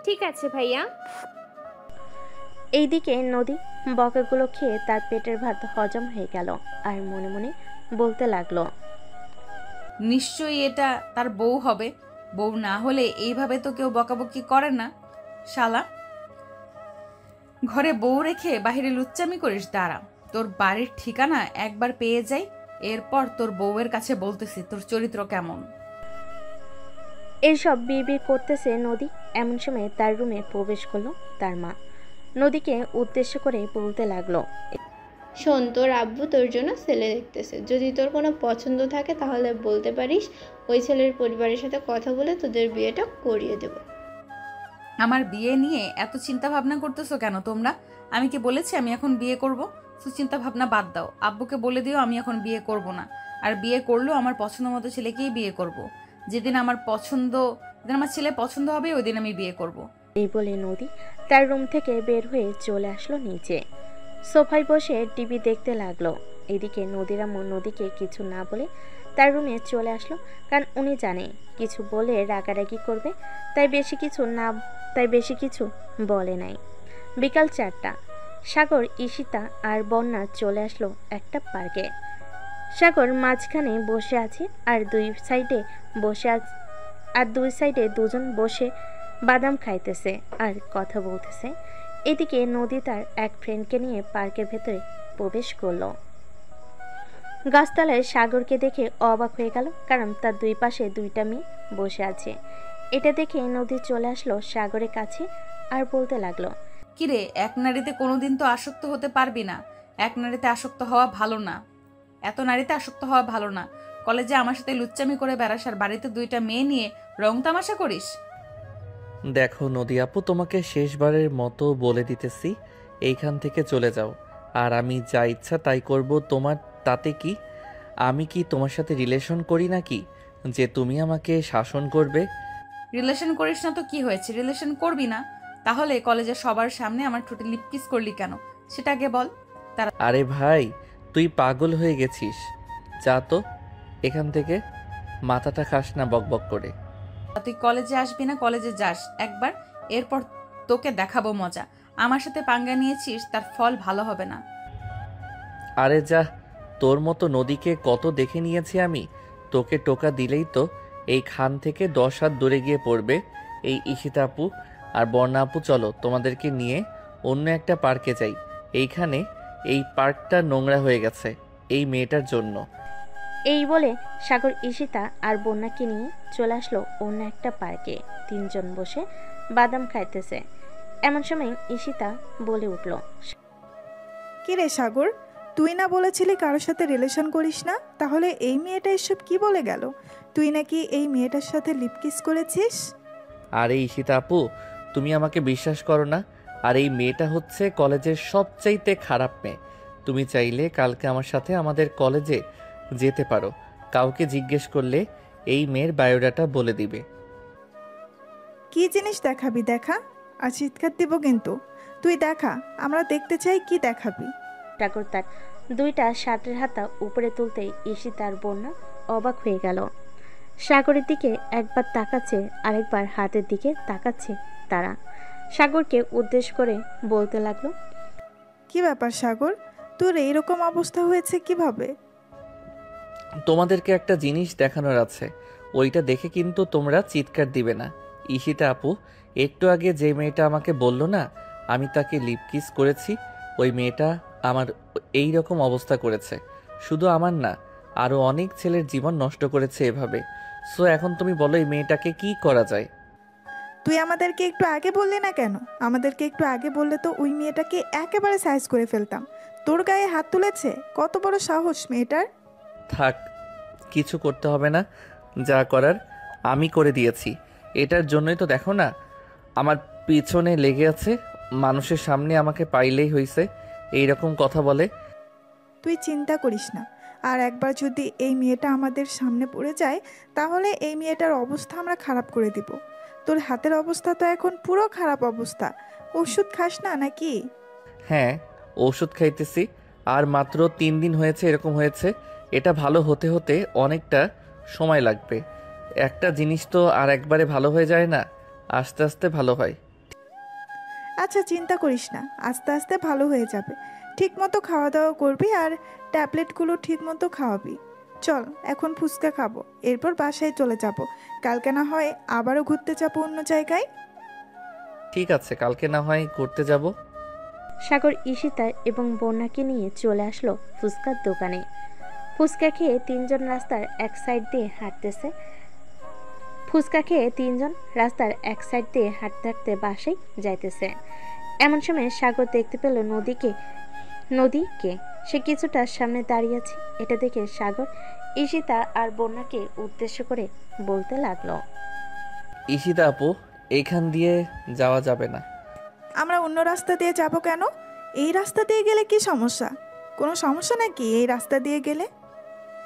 ঠিক আছে ভাইয়া। এইদিকে নদী বকাগুলো খেয়ে তার পেটের ভাত হজম হয়ে গেল আর মনে মনে বলতে লাগলো, নিশ্চয়ই এটা তার বউ হবে। বউ না হলে এইভাবে তো কেউ বকাবকি করে না। শালা, ঘরে বউ রেখে বাইরে লুচ্চামি করিস? দাঁড়া, তোর বাড়ির ঠিকানা একবার পেয়ে যাই, এরপর তোর বউয়ের কাছে বলতেছি তোর চরিত্র কেমন। এইসব বিড়বিড় করতেছে নদী। এমন সময় তার রুমে প্রবেশ করলো তার মা। নদীকে উদ্দেশ্য করে বলতে লাগলো, শোন, তোর আব্বু তোর জন্য ছেলে দেখতেছে। যদি তোর কোনো পছন্দ থাকে তাহলে বলতে পারিস, ওই ছেলের পরিবারের সাথে কথা বলে তোদের বিয়েটা করিয়ে দেব। আমার বিয়ে নিয়ে এত চিন্তা ভাবনা করতেছো কেন তোমরা? আমি কি বলেছি আমি এখন বিয়ে করব? তো চিন্তা ভাবনা বাদ দাও, আব্বুকে বলে দিও আমি এখন বিয়ে করব না। আর বিয়ে করলেও আমার পছন্দ মতো ছেলেকেই বিয়ে করব। যেদিন আমার ছেলে পছন্দ হবে ওই দিন আমি বিয়ে করব। এই বলে নদী তার রুম থেকে বের হয়ে চলে আসলো নিচে। সোফায় বসে টিভি দেখতে লাগলো। এদিকে নদীর আম্মু নদীকে কিছু না বলে তার রুমে চলে আসলো, কারণ উনি জানে কিছু বলে রাগারাগি করবে, তাই বেশি কিছু বলে নাই। বিকাল 4টা। সাগর, ঈশিতা আর বন্যা চলে আসলো একটা পার্কে। সাগর মাঝখানে বসে আছে আর দুই সাইডে দুজন বসে বাদাম খাইতেছে আর কথা বলতেছে। এদিকে নদী তার এক ফ্রেন্ডকে নিয়ে পার্কের ভেতরে প্রবেশ করলো। গাছতলায় সাগরকে দেখে অবাক হয়ে গেল, কারণ তার দুই পাশে 2টা মেয়ে বসে আছে। এটা দেখে নদী চলে আসলো সাগরের কাছে আর বলতে লাগলো, কিরে, এক নারীতে কোনোদিন তো আসক্ত হতে পারবি না। এক নারীতে আসক্ত হওয়া ভালো না, এত নারীতে আসক্ত হওয়া ভালো না। কলেজে আমার সাথে লুচ্চামি করে বেড়াস আর বাড়িতে 2টা মেয়ে নিয়ে রং তামাশা করিস। দেখো নদী আপু, তোমাকে শেষবারের মতো বলে দিতেছি, এইখান থেকে চলে যাও। আর আমি যা ইচ্ছা তাই করব, তোমার তাতে কি? আমি কি তোমার সাথে রিলেশন করি নাকি যে তুমি আমাকে শাসন করবে? রিলেশন করিস না তো কি হয়েছে? রিলেশন করবি না তাহলে কলেজের সবার সামনে আমার ঠোঁটে লিপ কিস করলি কেন সেটা আগে বল। আরে ভাই, তুই পাগল হয়ে গেছিস। যা তো এখান থেকে, মাথাটা খাস না বকবক করে। তুই কলেজে আসবি না? কলেজে যাস একবার, এরপর তোকে দেখাবো মজা। আমার সাথে পাঙ্গা নিয়েছিস, তার ফল ভালো হবে না। আরে যা, তোর মতো নদীকে কত দেখে নিয়েছি আমি। তোকে টোকা দিলেই তো এই খান থেকে 10 হাত দূরে গিয়ে পড়বে। এই ঈশিতা আপু আর বর্ণা আপু, চলো তোমাদেরকে নিয়ে অন্য একটা পার্কে যাই। এইখানে এই পার্কটা নোংরা হয়ে গেছে এই মেয়েটার জন্য। এই বলে সাগর ঈশিতা আর বন্যাকে নিয়ে চলে আসলো অন্য একটা পার্কে। 3 জন বসে বাদাম খাইতেছে। এমন সময় ঈশিতা বলে উঠল, কি রে সাগর, তুই না বলেছিলি কারোর সাথে রিলেশন করিস না? তাহলে এই মেয়েটা এসব কি বলে গেল? তুই নাকি এই মেয়েটার সাথে লিপকিস করেছিস? আরে ঈশিতা আপু, তুমি আমাকে বিশ্বাস করো না? আর এই মেয়েটা হচ্ছে কলেজের সবচাইতে খারাপ মেয়ে। তুমি চাইলে কালকে আমার সাথে আমাদের কলেজে যেতে পারো। কাউকে জিজ্ঞেস করলে এই মেয়ের বায়োডাটা বলে দিবে। কি জিনিস দেখাবি দেখা, আর চিৎকার দিব কিন্তু। তুই দেখা, আমরা দেখতে চাই কি দেখাবি। সাগর তার 2টা শার্টের হাতা উপরে তুলতেই ঈশিতা আর বন্যা অবাক হয়ে গেল। সাগরের দিকে একবার তাকাচ্ছে, আরেকবার হাতের দিকে তাকাচ্ছে তারা। সাগরকে উদ্দেশ্য করে বলতে লাগলো, কি ব্যাপার সাগর, তোর এইরকম অবস্থা হয়েছে কিভাবে? তোমাদেরকে একটা জিনিস দেখানোর আছে, ওইটা দেখে কিন্তু তোমরা চিৎকার দিবে না। ঈশিতা আপু, একটু আগে যে মেয়েটা আমাকে বলল না আমি তাকে লিপ কিস করেছি, ওই মেয়েটা আমার এই রকম অবস্থা করেছে। শুধু আমার না, আরও অনেক ছেলের জীবন নষ্ট করেছে এভাবে। সো এখন তুমি বলো এই মেয়েটাকে কি করা যায়? তুই আমাদেরকে একটু আগে বললি না কেন? আমাদেরকে একটু আগে বললে তো ওই মেয়েটাকে একেবারে সাইজ করে ফেলতাম। তোর গায়ে হাত তুলেছে? কত বড় সাহস মেয়েটার! থাক, কিছু করতে হবে না, যা করার আমি করে দিয়েছি। এটার জন্যই তো দেখো না আমার পিছনে লেগে আছে, মানুষের সামনে আমাকে পাইলেই হইছে এইরকম কথা বলে। তুই চিন্তা করিস না, আর একবার যদি এই মেয়েটা আমাদের সামনে পড়ে যায় তাহলে এই মেয়েটার অবস্থা আমরা খারাপ করে দিব। তোর হাতের অবস্থা তো এখন পুরো খারাপ অবস্থা। ওষুধ খাস না নাকি? হ্যাঁ, ওষুধ খাইতেছি, আর মাত্র 3 দিন হয়েছে এরকম হয়েছে। এটা ভালো হতে হতে অনেকটা সময় লাগবে। একটা জিনিস তো আর একবারে ভালো হয়ে যায় না, আস্তে আস্তে ভালো হয়। আচ্ছা চিন্তা করিস না, আস্তে আস্তে ভালো হয়ে যাবে। ঠিক মতো খাওয়া দাওয়া করবি আর ট্যাবলেটগুলো ঠিক মতো খাওয়াবি। চল এখন ফুচকা খাবো, এরপর বাসায় চলে যাব। কালকে না হয় আবারও ঘুরতে যাবো অন্য জায়গায়। ঠিক আছে, কালকে না হয় ঘুরতে যাব। সাগর ঈশিতা এবং বন্যাকে নিয়ে চলে আসলো ফুচকার দোকানে। ফুচকা খেয়ে তিনজন রাস্তার এক সাইড দিয়ে হাঁটতেছে। হাঁটতে হাঁটতে বাসায় যাইতেছে। এমন সময় সাগর দেখতে পেল নদীকে। সে কিছুটা সামনে দাঁড়িয়ে আছে। এটা দেখে সাগর ঈশিতা আর বন্যাকে উদ্দেশ্য করে বলতে লাগলো, ঈশিতা আপু, এইখান দিয়ে যাওয়া যাবে না। আমরা অন্য রাস্তা দিয়ে যাব কেন? এই রাস্তা দিয়ে গেলে কি সমস্যা? কোনো সমস্যা নাকি এই রাস্তা দিয়ে গেলে?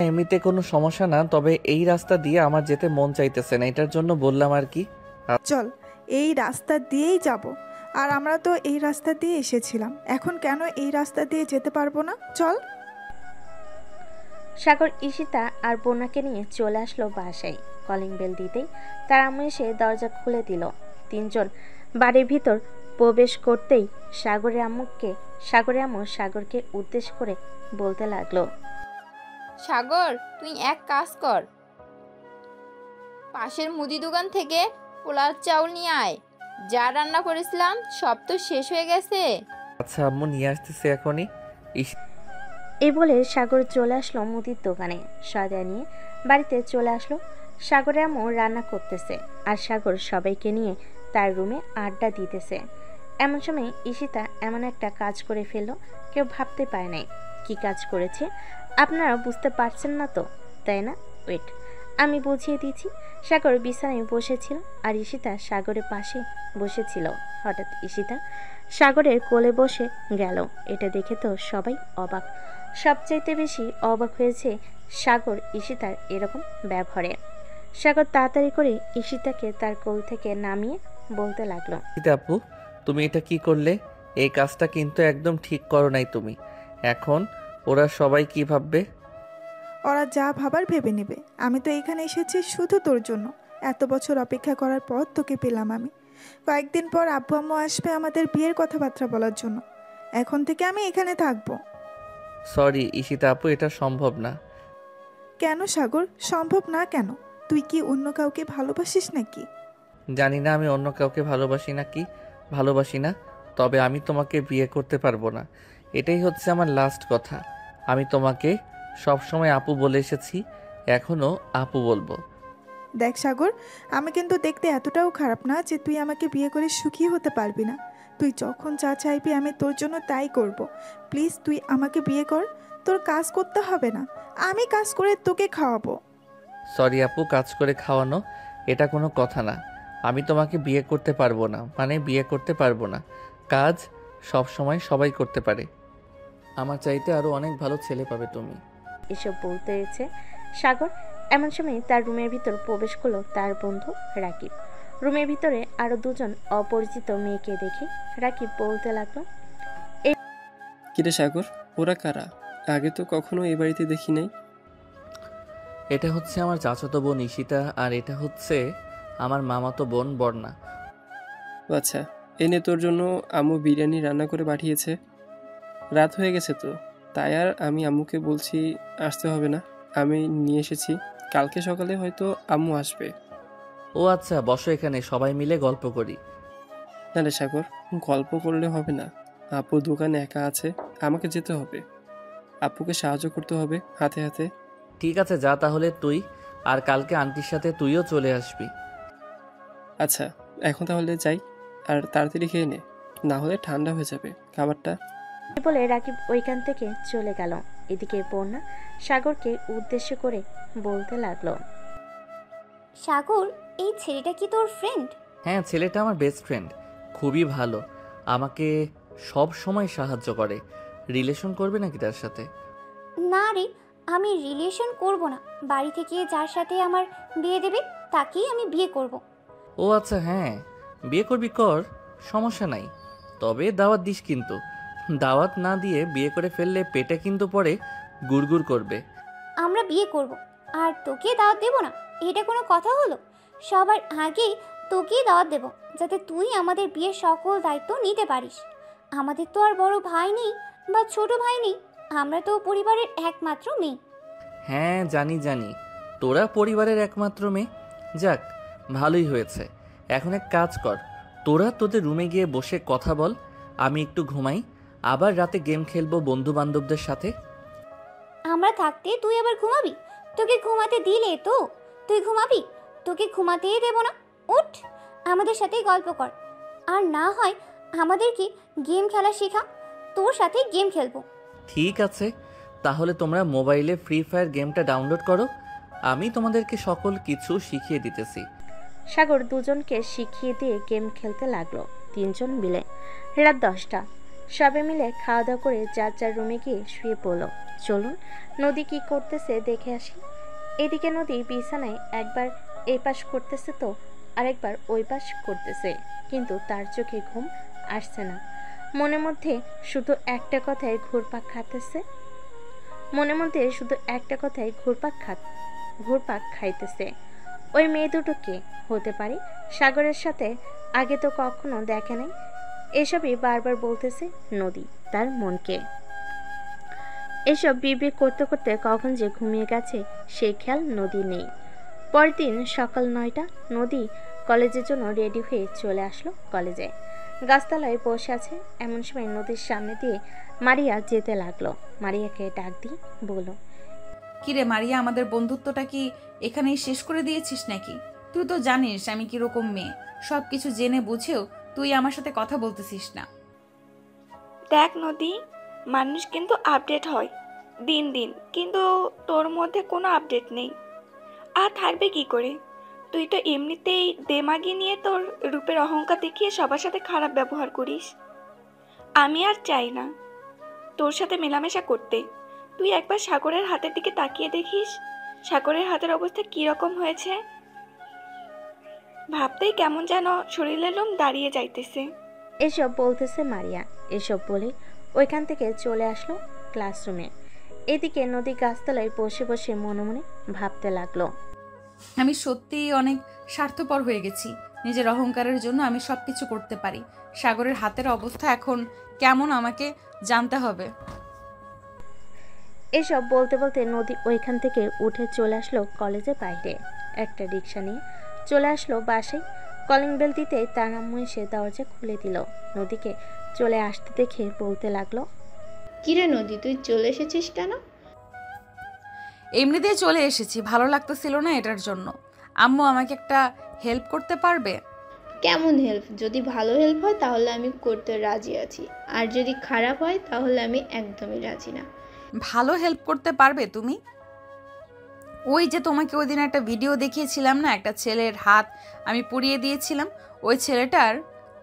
এমনিতে কোনো সমস্যা না, তবে এই রাস্তা দিয়ে আমার যেতে মন চাইতেছে না, এটার জন্য বললাম আর কি। চল এই রাস্তা দিয়েই যাব। আর আমরা তো এই রাস্তা দিয়ে এসেছিলাম, এখন কেন এই রাস্তা দিয়ে যেতে পারবো না? চল। সাগর ঈশিতা আর বন্যাকে নিয়ে চলে আসলো বাসায়। কলিং বেল দিতেই তার আম্মু এসে দরজা খুলে দিল। তিনজন বাড়ির ভিতর প্রবেশ করতেই সাগরের আম্মু সাগরকে উদ্দেশ্য করে বলতে লাগলো, সাগর, তুই এক কাজ কর, পাশের মুদি দোকান থেকে পোলার চাউল নিয়ে আয়। যা রান্না করেছিলাম সব তো শেষ হয়ে গেছে। আচ্ছা আম্মু, নিয়ে আসতেছি এখনই। এই বলে সাগর চলে আসলো মুদির দোকানে। সয়দা নিয়ে বাড়িতে চলে আসলো। সাগরের আম্মু রান্না করতেছে আর সাগর সবাইকে নিয়ে তার রুমে আড্ডা দিতেছে। এমন সময় ঈশিতা এমন একটা কাজ করে ফেললো, কেউ ভাবতে পারে নাই কি কাজ করেছে। আপনারা বুঝতে পারছেন না তো, তাই না? ওয়েট, আমি বুঝিয়ে দিচ্ছি। সাগর বিছানায় বসেছিল আর ঈশিতা সাগরের পাশে বসেছিল। হঠাৎ ঈশিতা সাগরের কোলে বসে গেল। এটা দেখে তো সবাই অবাক। সবচাইতে বেশি অবাক হয়েছে সাগর ঈশিতার এরকম ব্যবহারে। সাগর তাড়াতাড়ি করে ঈশিতাকে তার কোল থেকে নামিয়ে বলতে লাগলো, আপু, তুমি এটা কি করলে? এই কাজটা কিন্তু একদম ঠিক করো নাই তুমি। এখন ওরা সবাই কি ভাববে? ওরা যা ভাবার ভেবে নেবে। আমি তো এখানে এসেছি শুধু তোর জন্য। এত বছর অপেক্ষা করার পর তোকে পেলাম আমি। কয়েকদিন পর আব্বু আম্মু আসবে আমাদের বিয়ের কথাবার্তা বলার জন্য। এখন থেকে আমি এখানে থাকবো। সরি ঈশিতা আপু, এটা সম্ভব না। কেন সাগর, সম্ভব না কেন? তুই কি অন্য কাউকে ভালোবাসিস নাকি? জানি না আমি অন্য কাউকে ভালোবাসি না, তবে আমি তোমাকে বিয়ে করতে পারবো না। এটাই হচ্ছে আমার লাস্ট কথা। আমি তোমাকে সবসময় আপু বলে এসেছি, এখনো আপু বলবো। দেখ সাগর, আমি কিন্তু দেখতে এতটাও খারাপ না যে তুই আমাকে বিয়ে করে সুখী হতে পারবি না। তুই যখন যা চাইবি আমি তোর জন্য তাই করব। প্লিজ তুই আমাকে বিয়ে কর। তোর কাজ করতে হবে না, আমি কাজ করে তোকে খাওয়াবো। সরি আপু, কাজ করে খাওয়ানো এটা কোনো কথা না। আমি তোমাকে বিয়ে করতে পারবো না, বিয়ে করতে পারবো না। কাজ সব সময় সবাই করতে পারে। আমার চাইতে আরো অনেক ভালো ছেলে পাবে তুমি। এসব বলতে হয়েছে সাগর। এমন সময় তার রুমের ভিতর প্রবেশ করলো তার বন্ধু রাকিব। রুমের ভিতরে আরো দুজন অপরিচিত মেয়েকে দেখে রাকিব বলতে লাগলো, কিরে সাগর, ওরা কারা? আগে তো কখনো এই বাড়িতে দেখি নাই। এটা হচ্ছে আমার চাচাতো বোন ঈশিতা, আর এটা হচ্ছে আমার মামাতো বোন বর্ণা। আচ্ছা, এনে তোর জন্য আম্মু বিরিয়ানি রান্না করে পাঠিয়েছে। রাত হয়ে গেছে তো, তাই আর আমি আম্মুকে বলছি আসতে হবে না, আমি নিয়ে এসেছি। কালকে সকালে হয়তো আম্মু আসবে। ও আচ্ছা, বসো এখানে, সবাই মিলে গল্প করি। না রে সাগর, গল্প করলে হবে না। আপু দোকানে একা আছে, আমাকে যেতে হবে। আপুকে সাহায্য করতে হবে হাতে হাতে। ঠিক আছে, যা তাহলে তুই, আর কালকে আন্টির সাথে তুইও চলে আসবি। আচ্ছা, এখন তাহলে যাই, আর তাড়াতাড়ি খেয়ে নে, না হলে ঠান্ডা হয়ে যাবে খাবারটা। বলে রাকিব ওইখান থেকে চলে গেল। এদিকে বন্যা সাগরকে উদ্দেশ্য করে বলতে লাগলো, সাগর, এই ছেলেটা কি তোর ফ্রেন্ড? হ্যাঁ, ছেলেটা আমার বেস্ট ফ্রেন্ড, খুবই ভালো, আমাকে সব সময় সাহায্য করে। রিলেশন করবে নাকি তার সাথে? না রে, আমি রিলেশন করব না। বাড়ি থেকে যার সাথে আমার বিয়ে দেবে তাকেই আমি বিয়ে করব। ও আচ্ছা, হ্যাঁ বিয়ে করবি কর, সমস্যা নাই, তবে দাওয়াত দিস কিন্তু। দাওয়াত না দিয়ে বিয়ে করে ফেললে পেটে কিন্তু পরে গুড়গুড় করবে। আমরা বিয়ে করব আর তোকে দাওয়াত দেব না, এটা কোনো কথা হলো? সবার আগেই তোকেই দাওয়াত দেব, যাতে তুই আমাদের বিয়ের সকল দায়িত্ব নিতে পারিস। আমাদের তো আর বড় ভাই নেই বা ছোট ভাই নেই, আমরা তো পরিবারের একমাত্র মেয়ে। হ্যাঁ জানি জানি, তোরা পরিবারের একমাত্র মেয়ে। যাক, ভালোই হয়েছে। এখন এক কাজ কর, তোরা তোদের রুমে গিয়ে বসে কথা বল, আমি একটু ঘুমাই, আবার রাতে গেম খেলবো বন্ধু বান্ধবদের সাথে। আমরা থাকতে তুই আবার ঘুমাবি? তোকে ঘুমাতে দিলে তো তুই ঘুমাবি? তোকে ঘুমাতেই দেব না। উঠ, আমাদের সাথেই গল্প কর, আর না হয় আমাদেরকে গেম খেলা শেখা, তোর সাথে গেম খেলবো। ঠিক আছে, তাহলে তোমরা মোবাইলে ফ্রি ফায়ার গেমটা ডাউনলোড করো, আমি তোমাদেরকে সকল কিছু শিখিয়ে দিতেছি। সাগর দুজনকে শিখিয়ে দিয়ে গেম খেলতে লাগলো, তিনজন মিলে। রাত 10টা, সবে মিলে খাওয়া দাওয়া করে যার যার রুমে গিয়ে শুয়ে পড়লো। চলুন নদী কি করতেছে দেখে আসি। এদিকে নদী বিছানায় একবার এই পাশ করতেছে তো আরেকবার ওই পাশ করতেছে, কিন্তু তার চোখে ঘুম আসছে না। মনের মধ্যে শুধু একটা কথাই ঘুরপাক খাইতেছে, ঘুরপাক খাইতেছে। ওই মেয়ে দুটো কে হতে পারে? সাগরের সাথে আগে তো কখনো দেখে নাই। এসবই বারবার বলতেছে নদী তার মনকে। এসব বিবেক করতে করতে কখন যে ঘুমিয়ে গেছে সেই খেয়াল নদী নেই। পরের দিন সকাল 9টা, নদী কলেজের জন্য রেডি হয়ে চলে আসলো কলেজে। গাছতলায় বসে আছে, এমন সময় নদীর সামনে দিয়ে মারিয়া যেতে লাগলো। মারিয়াকে ডাক দিয়ে বলল, কিরে মারিয়া, আমাদের বন্ধুত্বটা কি এখানেই শেষ করে দিয়েছিস নাকি? তুই তো জানিস আমি কিরকম মেয়ে, সব কিছু জেনে বুঝেও তুই আমার সাথে কথা বলতেছিস না। দেখ নদী, মানুষ কিন্তু আপডেট হয় দিন দিন, কিন্তু তোর মধ্যে কোনো আপডেট নেই, আর থাকবে কি করে? তুই তো এমনিতেই দেমাগি নিয়ে তোর রূপের অহংকার দেখিয়ে সবার সাথে খারাপ ব্যবহার করিস। আমি আর চাই না তোর সাথে মেলামেশা করতে। তুই একবার সাগরের হাতের দিকে তাকিয়ে দেখিস, সাগরের হাতের অবস্থা কীরকম হয়েছে। ভাবতেই কেমন যেন শরীরের লোম দাঁড়িয়ে যাইতেছে। এসব বলতেছে মারিয়া। এসব বলে ওইখান থেকে চলে আসলো ক্লাসরুমে। এদিকে নদী গাছতলায় বসে বসে মনে মনে ভাবতে লাগলো, আমি সত্যিই অনেক স্বার্থপর হয়ে গেছি। নিজের অহংকারের জন্য আমি সবকিছু করতে পারি। সাগরের হাতের অবস্থা এখন কেমন আমাকে জানতে হবে। এসব বলতে বলতে নদী ওইখান থেকে উঠে চলে আসলো কলেজের বাইরে। একটা রিক্সা নিয়ে চলে আসলো বাসায়। কলিং বেল দিতে তার আম্মু এসে দরজা খুলে দিল। নদীকে চলে আসতে দেখে বলতে লাগলো, কিরে নদী, তুই চলে এসেছিস কেন? এমনিতেই চলে এসেছি, ভালো লাগতেছিল না এটার জন্য। আম্মু আমাকে একটা হেল্প করতে পারবে? কেমন হেল্প? যদি ভালো হেল্প হয় তাহলে আমি করতে রাজি আছি, আর যদি খারাপ হয় তাহলে আমি একদমই রাজি না। ভালো হেল্প করতে পারবে তুমি? ওই যে তোমাকে ওই দিন একটা ভিডিও দেখিয়েছিলাম না, একটা ছেলের হাত আমি পুড়িয়ে দিয়েছিলাম, ওই ছেলেটার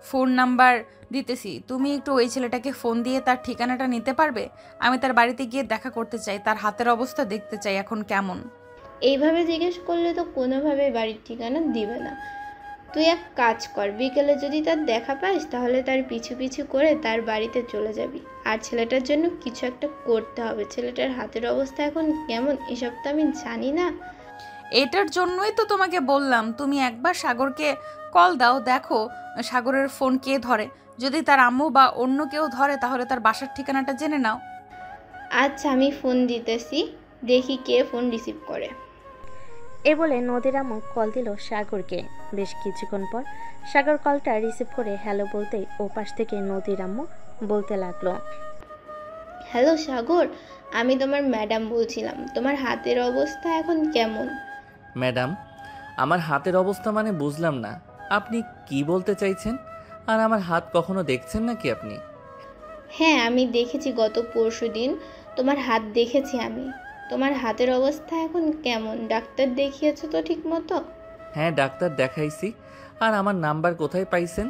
ফোন নাম্বার দিতেছি। তুমি একটু ওই ছেলেটাকে ফোন দিয়ে তার ঠিকানাটা নিতে পারবে? আমি তার বাড়িতে গিয়ে দেখা করতে চাই, তার হাতের অবস্থা দেখতে চাই এখন কেমন। এইভাবে জিজ্ঞেস করলে তো কোনোভাবে বাড়ির ঠিকানা দিবে না। তুই এক কাজ কর, বিকেলে যদি তার দেখা পাস তাহলে তার পিছু পিছু করে তার বাড়িতে চলে যাবি। আর ছেলেটার জন্য কিছু একটা করতে হবে। ছেলেটার হাতের অবস্থা এখন কেমন এসব তো আমি জানি না। এটার জন্যই তো তোমাকে বললাম তুমি একবার সাগরকে কল দাও, দেখো সাগরের ফোন কে ধরে। যদি তার আম্মু বা অন্য কেউ ধরে তাহলে তার বাসার ঠিকানাটা জেনে নাও। আচ্ছা, আমি ফোন দিতেছি, দেখি কে ফোন রিসিভ করে। এ বলে নদীর আম্মু কল দিল সাগরকে। বেশ কিছুক্ষণ পর সাগর কলটা রিসিভ করে হ্যালো বলতেই ওপাশ থেকে নদীর আম্মু বলতে লাগলো, হ্যালো সাগর, আমি তোমার ম্যাডাম বলছিলাম, তোমার হাতের অবস্থা এখন কেমন? ম্যাডাম, আমার হাতের অবস্থা মানে বুঝলাম না, আপনি কি বলতে চাইছেন? আর আমার হাত কখনো দেখছেন নাকি আপনি? হ্যাঁ, আমি দেখেছি গত পরশুদিন তোমার হাত দেখেছি আমি। তোমার হাতের অবস্থা এখন কেমন? ডাক্তার দেখিয়েছো তো ঠিক মতো? হ্যাঁ, ডাক্তার দেখাইছি। আর আমার নাম্বার কোথায় পাইছেন?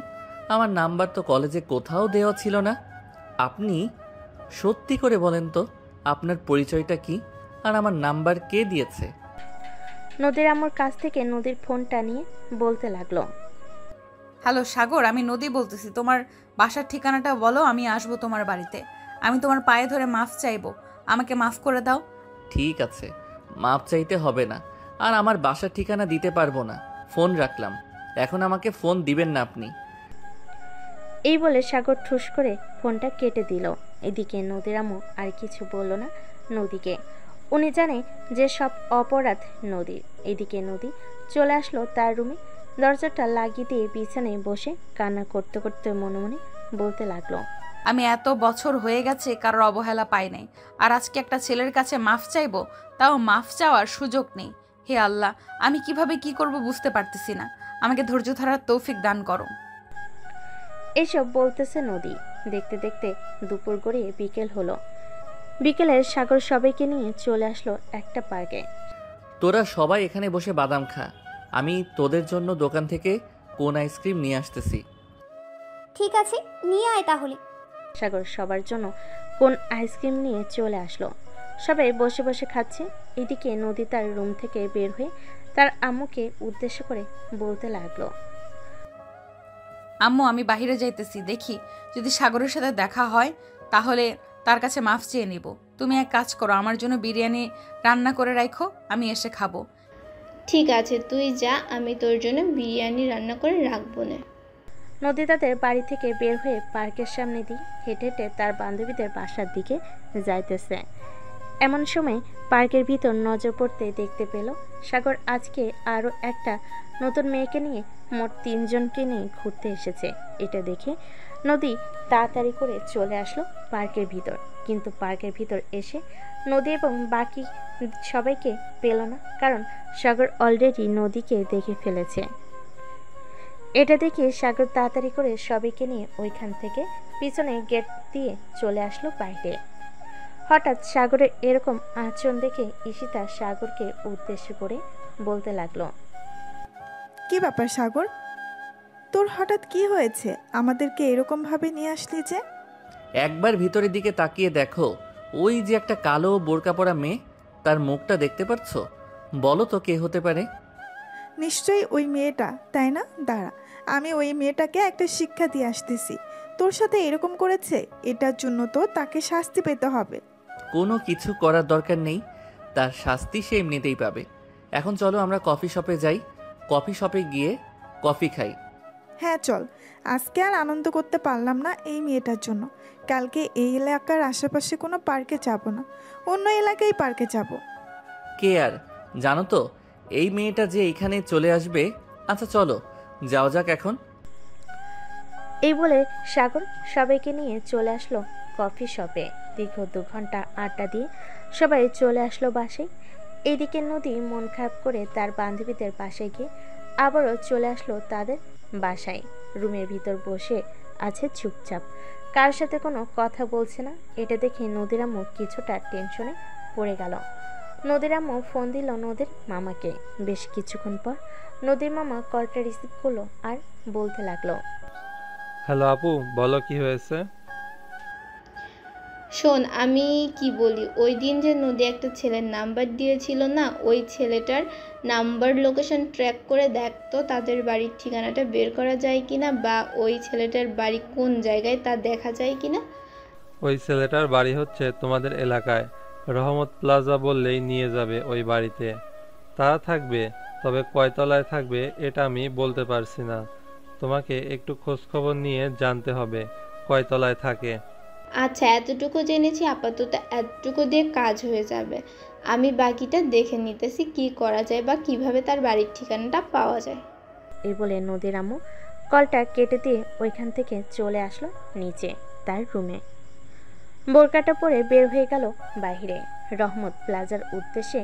আমার নাম্বার তো কলেজে কোথাও দেওয়া ছিল না। আপনি সত্যি করে বলেন তো, আপনার পরিচয়টা কি আর আমার নাম্বার কে দিয়েছে? নদীর আম্মুর কাছ থেকে নদীর ফোনটা নিয়ে বলতে লাগলো, হ্যালো সাগর, আমি নদী বলতেছি। তোমার বাসার ঠিকানাটা বলো, আমি আসবো তোমার বাড়িতে। আমি তোমার পায়ে ধরে মাফ চাইবো, আমাকে মাফ করে দাও। ঠিক আছে, মাপ চাইতে হবে না, আর আমার বাসার ঠিকানা দিতে পারবো না। ফোন রাখলাম, এখন আমাকে ফোন দিবেন না আপনি। এই বলে সাগর ঠুস করে ফোনটা কেটে দিল। এদিকে নদীর আম্মু আর কিছু বলল না নদীকে। উনি জানে যে সব অপরাধ নদীর। এদিকে নদী চলে আসলো তার রুমে, দরজাটা লাগিয়ে দিয়ে বিছানায় বসে কান্না করতে করতে মনে মনে বলতে লাগলো, আমি এত বছর হয়ে গেছে কারোর অবহেলা পাই নাই, আর আজকে একটা ছেলের কাছে মাফ চাইবো, তাও মাফ চাওয়ার সুযোগ নেই। হে আল্লাহ, আমি কিভাবে কি করব বুঝতে পারতেছি না। আমাকে ধৈর্য ধরার তৌফিক দান করো। এইসব বলতেছে নদী। দেখতে দেখতে দুপুর গড়িয়ে বিকেল হলো। বিকেলে সাগর সবাইকে নিয়ে চলে আসলো একটা পার্কে। তোরা সবাই এখানে বসে বাদাম খা, আমি তোদের জন্য দোকান থেকে কোন আইসক্রিম নিয়ে আসতেছি। ঠিক আছে, নিয়ে আয় তাহলে। সাগর সবার জন্য কোন আইসক্রিম নিয়ে চলে আসলো। সবাই বসে বসে খাচ্ছে। এদিকে নদী তার রুম থেকে বের হয়ে তার আম্মুকে উদ্দেশ্য করে বলতে লাগলো, আম্মু, আমি বাইরে যাইতেছি, দেখি যদি সাগরের সাথে দেখা হয় তাহলে তার কাছে মাফ চেয়ে নিব। তুমি এক কাজ করো, আমার জন্য বিরিয়ানি রান্না করে রাখো, আমি এসে খাবো। ঠিক আছে, তুই যা, আমি তোর জন্য বিরিয়ানি রান্না করে রাখবো না। নদী তাদের বাড়ি থেকে বের হয়ে পার্কের সামনে দিয়ে হেঁটে হেঁটে তার বান্ধবীদের বাসার দিকে যাইতেছে। এমন সময় পার্কের ভিতর নজর পড়তে দেখতে পেল সাগর আজকে আরও একটা নতুন মেয়েকে নিয়ে মোট 3 জনকে নিয়ে ঘুরতে এসেছে। এটা দেখে নদী তাড়াতাড়ি করে চলে আসলো পার্কের ভিতর। কিন্তু পার্কের ভিতর এসে নদী এবং বাকি সবাইকে পেল না, কারণ সাগর অলরেডি নদীকে দেখে ফেলেছে। এটা দেখে সাগর তাড়াতাড়ি করে সবাইকে নিয়ে ওইখান থেকে পিছনে গেট দিয়ে চলে আসলো বাইরে। হঠাৎ সাগরের এরকম আচরণ দেখে ঈশিতা সাগরকে উদ্দেশ্য করে বলতে লাগলো, কি ব্যাপার সাগর, তোর হঠাৎ কি হয়েছে? আমাদেরকে এরকম ভাবে নিয়ে আসলি যে? একবার ভিতরের দিকে তাকিয়ে দেখো, ওই যে একটা কালো বোরকা পরা মেয়ে, তার মুখটা দেখতে পাচ্ছ? বলো তো কে হতে পারে? নিশ্চয়ই ওই মেয়েটা, তাই না? দাঁড়া, আমি ওই মেয়েটাকে একটা শিক্ষা দিয়ে আসতেছি। তোর সাথে এরকম করেছে, এটার জন্য তো তাকে শাস্তি পেতে হবে। কোনো কিছু করার দরকার নেই, তার শাস্তি সে এমনিতেই পাবে। এখন চলো আমরা কফি শপে যাই, কফি শপে গিয়ে কফি খাই। হ্যাঁ চল, আজকে আর আনন্দ করতে পারলাম না এই মেয়েটার জন্য। কালকে এই এলাকার আশেপাশে কোনো পার্কে যাব না, অন্য এলাকায় পার্কে যাব। কে আর জানো তো এই মেয়েটা যে এইখানে চলে আসবে। আচ্ছা চলো যাওয়া যাক এখন। এই বলে সাগর সবাইকে নিয়ে চলে আসলো কফি শপে। দীর্ঘ 2 ঘন্টা আড্ডা দিয়ে সবাই চলে আসলো বাসায়। এইদিকে নদী মন খারাপ করে তার বান্ধবীদের বাসায় গিয়ে আবারও চলে আসলো তাদের বাসায়। রুমের ভিতর বসে আছে চুপচাপ, কার সাথে কোনো কথা বলছে না। এটা দেখে নদীর আম্মু কিছুটা টেনশনে পড়ে গেল। নদীর আম্মু ফোন দিল নদীর মামাকে। বেশ কিছুক্ষণ পর নদীর মামা কলটা রিসিভ করলো আর বলতে লাগলো, হ্যালো আপু, বলো কি হয়েছে? শোন, আমি কি বলি, ওই দিন যে নদী একটা ছেলের নাম্বার দিয়েছিল না, ওই ছেলেটার নাম্বার লোকেশন ট্র্যাক করে দেখ তো তাদের বাড়ির ঠিকানাটা বের করা যায় কিনা, বা ওই ছেলেটার বাড়ি কোন জায়গায় তা দেখা যায় কিনা। ওই ছেলেটার বাড়ি হচ্ছে তোমাদের এলাকায়, রহমত প্লাজা বললেই নিয়ে যাবে ওই বাড়িতে। তারা থাকবে, তবে কয়তলায় থাকবে এটা আমি বলতে পারছি না। তোমাকে একটু খোঁজখবর নিয়ে জানতে হবে কয়তলায় থাকে। আচ্ছা, এতটুকু জেনেছি, আপাতত এতটুকু দিয়ে কাজ হয়ে যাবে। আমি বাকিটা দেখে নিতেছি কি করা যায় বা কিভাবে তার বাড়ির ঠিকানাটা পাওয়া যায়। এই বলে নদীর আম্মু কলটা কেটে দিয়ে ওইখান থেকে চলে আসলো নিচে তার রুমে। বোরকাটা পরে বের হয়ে গেল বাইরে। রহমত প্লাজার উদ্দেশ্যে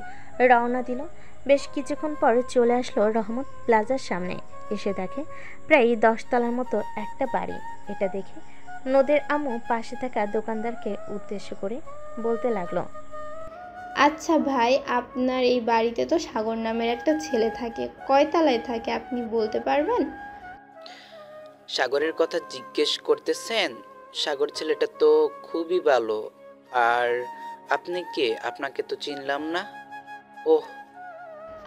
রওনা দিল। বেশ কিছুক্ষণ পর চলে আসলো রহমত প্লাজার সামনে। এসে দেখে প্রায় 10 তলার মতো একটা বাড়ি। এটা দেখে নদীর আম্মু পাশে থাকা দোকানদারকে উদ্দেশ্য করে বলতে লাগলো, আচ্ছা ভাই, আপনার এই বাড়িতে তো সাগর নামের একটা ছেলে থাকে, কয় তলায় থাকে আপনি বলতে পারবেন? সাগরের কথা জিজ্ঞেস করতেছেন? সাগর ছেলেটা তো খুবই ভালো। আর আপনি কে? আপনাকে তো চিনলাম না। ওহ,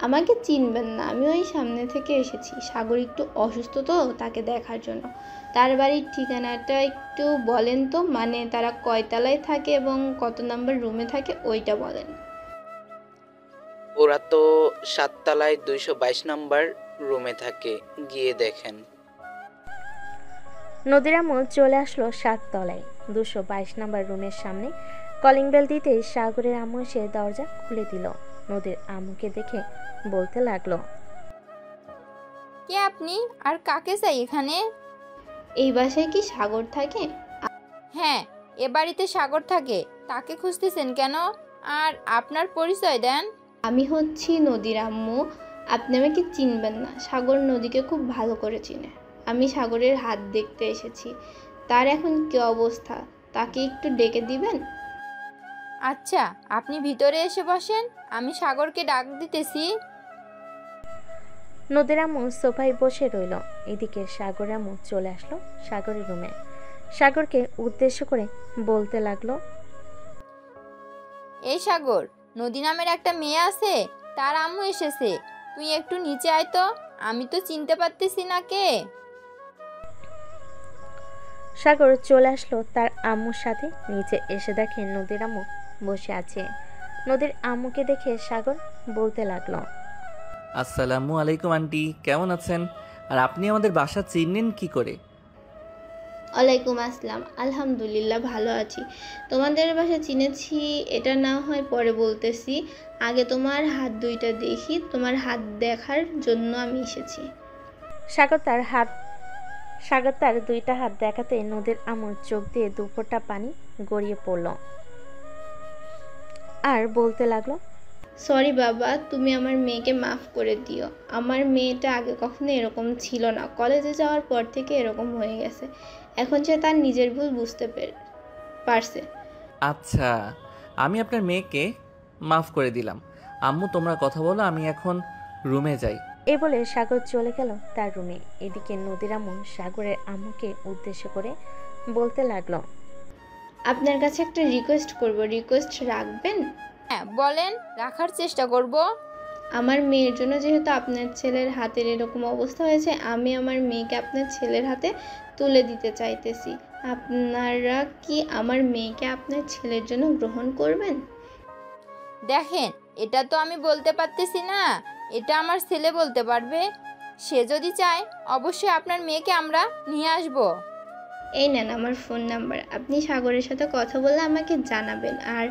আমাকে চিনবেন না, আমি ওই সামনে থেকে এসেছি। সাগর একটু অসুস্থ তো, তাকে দেখার জন্য। তার বাড়ির ঠিকানাটা একটু বলেন তো, মানে তারা কয় তলায় থাকে এবং কত নাম্বার রুমে থাকে ওইটা বলেন। ওরা তো 7 তলায় 222 নম্বর রুমে থাকে, গিয়ে দেখেন। নদীর আম্মু চলে আসলো 7 তলায় 222 নাম্বার রুমের সামনে। কলিং বেল দিতেই সাগরের আম্মু এসে দরজা খুলে দিল। নদীর আম্মুকে দেখে বলতে লাগলো, কে আপনি আর কাকে চাই এখানে? এই বাসায় কি সাগর থাকে? হ্যাঁ, এ বাড়িতে সাগর থাকে। তাকে খুঁজতেছেন কেন? আর আপনার পরিচয় দেন। আমি হচ্ছি নদীর আম্মু। আপনি আমাকে চিনবেন না, সাগর নদীকে খুব ভালো করে চিনে। আমি সাগরের হাত দেখতে এসেছি, তার এখন কি অবস্থা তাকে একটু ডেকে দিবেন? আচ্ছা, আপনি ভিতরে এসে বসেন, আমি সাগরকে ডাক দিতেছি। নদীর আম্মু সোফায় বসে রইল। এদিকে সাগর আম্মু চলে আসলো সাগরের রুমে। সাগরকে উদ্দেশ্য করে বলতে লাগলো, এই সাগর, নদী নামের একটা মেয়ে আছে, তার আম্মু এসেছে। তুই একটু নিচে আয় তো, আমি তো চিনতে পারতেছি না কে। সাগর চলে আসলো তার আম্মুর সাথে। নিচে এসে দেখে নদীর আম্মু বসে আছে। নদীর আম্মুকে দেখে সাগর বলতে লাগলো, আসসালামু আলাইকুম আন্টি, কেমন আছেন? আর আপনি আমাদের বাসা চিনলেন কি করে? ওয়ালাইকুম আসসালাম, আলহামদুলিল্লাহ ভালো আছি। তোমাদের বাসা চিনেছি এটা না হয় পরে বলতেছি, আগে তোমার হাত দুইটা দেখি। তোমার হাত দেখার জন্য আমি এসেছি। সাগর তার দুইটা হাত দেখাতে নদীর আম্মুর চোখ দিয়ে দুফোঁটা পানি গড়িয়ে পড়ল আর বলতে লাগলো, সরি বাবা, তুমি আমার মেয়েকে মাফ করে দিও। আমার মেয়েটা আগে কখনো এরকম ছিল না, কলেজে যাওয়ার পর থেকে এরকম হয়ে গেছে। এখন সে তার নিজের ভুল বুঝতে পারছে। আচ্ছা, আমি আপনার মেয়েকে মাফ করে দিলাম। আম্মু তোমরা কথা বলো, আমি এখন রুমে যাই। এ বলে সাগর চলে গেল তার রুমে। এদিকে নদীর আম্মু সাগরের আম্মুকে উদ্দেশ্য করে বলতে লাগলো, আপনার কাছে একটা রিকোয়েস্ট করব, রিকোয়েস্ট রাখবেন? হ্যাঁ বলেন, রাখার চেষ্টা করব। আমার মেয়ের জন্য যেহেতু আপনার ছেলের হাতের এরকম অবস্থা হয়েছে, আমি আমার মেয়েকে আপনার ছেলের হাতে তুলে দিতে চাইতেছি। আপনারা কি আমার মেয়েকে আপনার ছেলের জন্য গ্রহণ করবেন? দেখেন, এটা তো আমি বলতে পারতেছি না, এটা আমার ছেলে বলতে পারবে। সে যদি চায় অবশ্যই আপনার মেয়েকে আমরা নিয়ে আসব। এই নেন আমার ফোন নাম্বার, আপনি সাগরের সাথে কথা বলে আমাকে জানাবেন। আর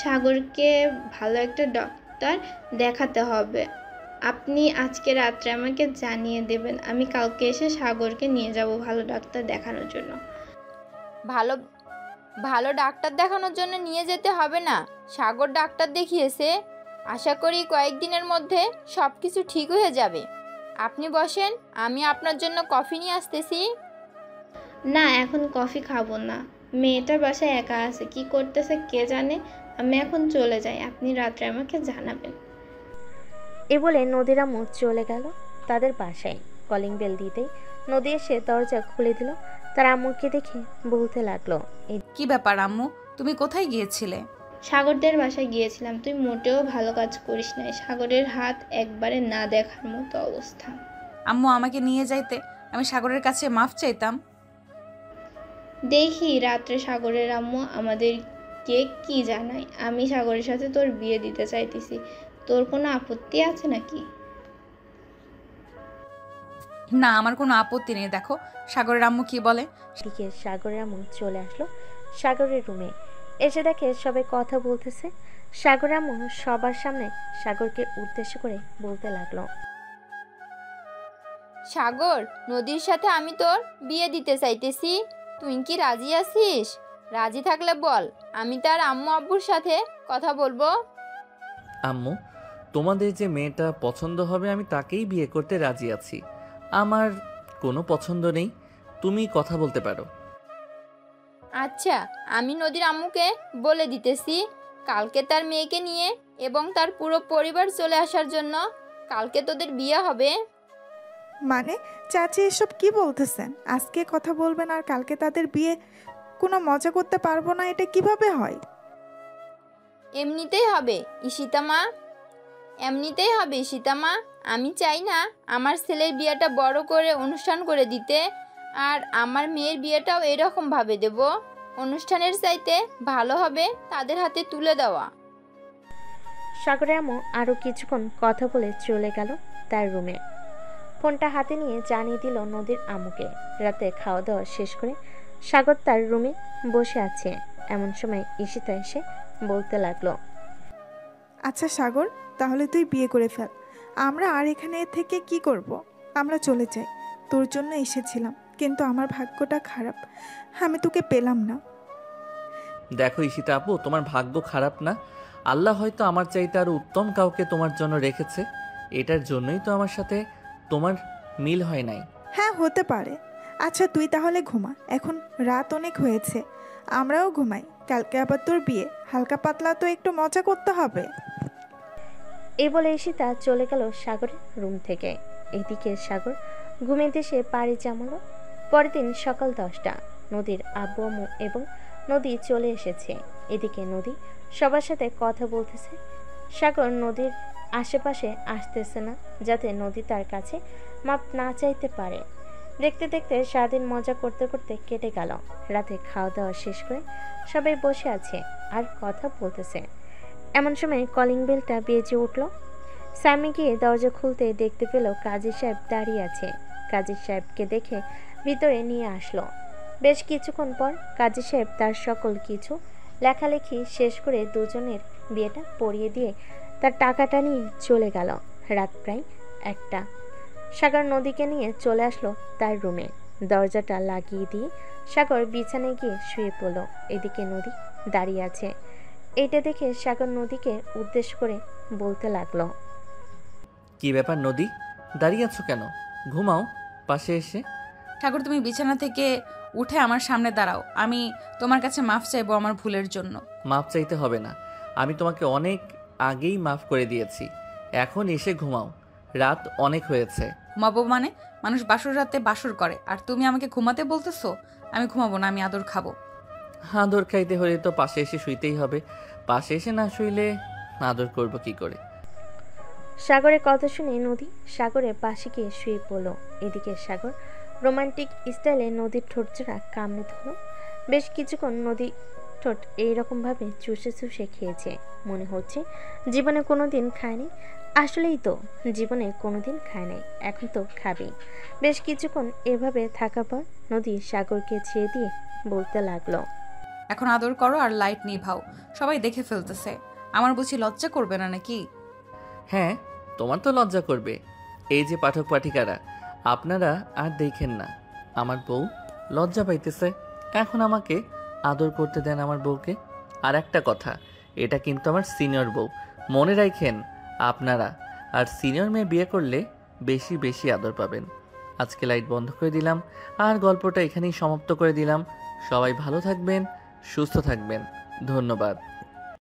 সাগরকে ভালো একটা ডক্টর দেখাতে হবে। আপনি আজকে রাত্রে আমাকে জানিয়ে দেবেন, আমি কালকে এসে সাগরকে নিয়ে যাব ভালো ডাক্তার দেখানোর জন্য। ভালো ডাক্তার দেখানোর জন্য নিয়ে যেতে হবে না, সাগর ডাক্তার দেখিয়েছে। আশা করি কয়েকদিনের মধ্যে সব কিছু ঠিক হয়ে যাবে। আপনি বসেন, আমি আপনার জন্য কফি নিয়ে আসতেছি। না, এখন কফি খাবো না। মেয়েটা বাসায় একা আছে, কি করতেছে কে জানে। আমি এখন চলে যাই, আপনি রাত্রে আমাকে জানাবেন। এ বলে নদীর আম্মু চলে গেল তাদের বাসায়। কলিং বেল দিতেই নদী এসে দরজা খুলে দিল। তার আম্মুকে দেখে বলতে লাগলো, কি ব্যাপার আম্মু, তুমি কোথায় গিয়েছিলে? সাগরদের বাসায় গিয়েছিলাম। তুই মোটেও ভালো কাজ করিস নাই, সাগরের হাত একবারে না দেখার মতো অবস্থা। আম্মু আমাকে নিয়ে যাইতে, আমি সাগরের কাছে মাফ চাইতাম। দেখি রাত্রে সাগরের আম্মু আমাদেরকে কি জানায়। আমি সাগরের সাথে তোর বিয়ে দিতে চাইতেছি, তোর কোনো আপত্তি আছে নাকি? না, আমার কোনো আপত্তি নেই। দেখো সাগরের আম্মু কি বলে। দিকে সাগরের আম্মু চলে আসলো সাগরের রুমে। এসে দেখে সবাই কথা বলতেছে। সাগরের আম্মু সবার সামনে সাগরকে উদ্দেশ্য করে বলতে লাগলো, সাগর, নদীর সাথে আমি তোর বিয়ে দিতে চাইতেছি, তুই কি রাজি আছিস? রাজি থাকলে বল, আমি তার আম্মু আব্বুর সাথে কথা বলবো। আম্মু, তোমাদের যে মেয়েটা পছন্দ হবে আমি তাকেই বিয়ে করতে রাজি আছি। আমার কোনো পছন্দ নেই, তুমি কথা বলতে পারো। আচ্ছা, আমি নদীর আম্মুকে বলে দিতেছি কালকে তার মেয়েকে নিয়ে এবং তার পুরো পরিবার চলে আসার জন্য। কালকে তোদের বিয়ে হবে। মানে চাচি এসব কি বলতেছেন? আজকে কথা বলবেন আর কালকে তাদের বিয়ে? কোনো মজা করতে পারবো না, এটা কিভাবে হয়? এমনিতেই হবে ঈশিতা মা। আমি চাই না আমার ছেলের বিয়েটা বড় করে অনুষ্ঠান করে দিতে, আর আমার মেয়ের বিয়েটাও এরকম ভাবে দেব। অনুষ্ঠানের চাইতে ভালো হবে তাদের হাতে তুলে দেওয়া। সাগরের আম্মু আরও কিছুক্ষণ কথা বলে চলে গেল তার রুমে। ফোনটা হাতে নিয়ে জানিয়ে দিল নদীর আম্মুকে। রাতে খাওয়া দাওয়া শেষ করে সাগর তার রুমে বসে আছে। এমন সময় ঈশিতা এসে বলতে লাগলো, আচ্ছা সাগর, তাহলে তুই বিয়ে করে ফেল। আমরা আর এখানে থেকে কি করব? আমরা চলে যাই। তোর জন্য এসেছিলাম, কিন্তু আমার ভাগ্যটা খারাপ, আমি তোকে পেলাম না। দেখো ঈশিতা আপু, তোমার ভাগ্য খারাপ না, আল্লাহ হয়তো আমার চাইতে আরো উত্তম কাউকে তোমার জন্য রেখেছে। এটার জন্যই তো আমার সাথে তোমার মিল হয় নাই। হ্যাঁ, হতে পারে। আচ্ছা তুই তাহলে ঘুমা, এখন রাত অনেক হয়েছে, আমরাও ঘুমাই। কালকে আবার তোর বিয়ে, হালকা পাতলা তো একটু মজা করতে হবে। এই বলে ঈশিতা চলে গেল সাগরের রুম থেকে। এদিকে সাগর ঘুমের দেশে পাড়ি জামালো। পরের দিন সকাল 10টা। নদীর আব্বু আম্মু এবং নদী চলে এসেছে। এদিকে নদী সবার সাথে কথা বলতেছে। সাগর নদীর আশেপাশে আসতেছে না, যাতে নদী তার কাছে মাপ না চাইতে পারে। দেখতে দেখতে সারাদিন মজা করতে করতে কেটে গেল। রাতে খাওয়া দাওয়া শেষ করে সবাই বসে আছে আর কথা বলতেছে। এমন সময় কলিং বেলটা বেজে উঠল। স্যামি গিয়ে দরজা খুলতে দেখতে পেল কাজী সাহেব দাঁড়িয়ে আছে। কাজী সাহেবকে দেখে ভিতরে নিয়ে আসলো। বেশ কিছুক্ষণ পর কাজী সাহেব তার সকল কিছু লেখালেখি শেষ করে দুজনের বিয়েটা পড়িয়ে দিয়ে তার টাকাটা নিয়ে চলে গেল। রাত প্রায় 1টা। সাগর নদীকে নিয়ে চলে আসলো তার রুমে। দরজাটা লাগিয়ে দিয়ে সাগর বিছানায় গিয়ে শুয়ে পড়ল। এদিকে নদী দাঁড়িয়ে আছে। এইটা দেখে সাগর নদীকে উদ্দেশ্য করে বলতে লাগলো, কি ব্যাপার নদী, দাঁড়িয়ে আছো কেন? ঘুমাও পাশে এসে। ঠাকুর, তুমি বিছানা থেকে উঠে আমার সামনে দাঁড়াও। আমি তোমার কাছে মাফ চাইবো আমার ভুলের জন্য। মাফ চাইতে হবে না, আমি তোমাকে অনেক আগেই মাফ করে দিয়েছি। এখন এসে ঘুমাও, রাত অনেক হয়েছে। ঘুমাবো মানে? মানুষ বাসর রাতে বাসর করে, আর তুমি আমাকে ঘুমাতে বলতেছো? আমি ঘুমাবো না, আমি আদর খাবো। আদর খাইতে হলে তো পাশে এসে শুইতেই হবে। পাশে এসে না শুইলে আদর করব কি করে? সাগরের কথা শুনে নদী সাগরের পাশে গিয়ে শুয়ে পড়ল। এদিকে সাগর রোমান্টিক স্টাইলে নদীর ঠোঁট জোড়া কামড়ে ধরল। বেশ কিছুক্ষণ নদী ঠোঁট এইরকম ভাবে চুষে চুষে খেয়েছে। মনে হচ্ছে জীবনে কোনোদিন খায়নি। আসলেই তো জীবনে কোনোদিন খায় নাই, এখন তো খাবেই। বেশ কিছুক্ষণ এভাবে থাকার পর নদী সাগরকে ছেড়ে দিয়ে বলতে লাগলো, এখন আদর করো আর লাইট নিভাও, সবাই দেখে ফেলতেছে। আমার বুঝি লজ্জা করবে না নাকি? হ্যাঁ, তোমার তো লজ্জা করবে। এই যে পাঠক পাঠিকারা, আপনারা আর দেখেন না, আমার বউ লজ্জা পাইতেছে। এখন আমাকে আদর করতে দেন আমার বউকে। আর একটা কথা, এটা কিন্তু আমার সিনিয়র বউ, মনে রাখেন আপনারা। আর সিনিয়র মেয়ে বিয়ে করলে বেশি বেশি আদর পাবেন। আজকে লাইট বন্ধ করে দিলাম আর গল্পটা এখানেই সমাপ্ত করে দিলাম। সবাই ভালো থাকবেন, সুস্থ থাকবেন। ধন্যবাদ।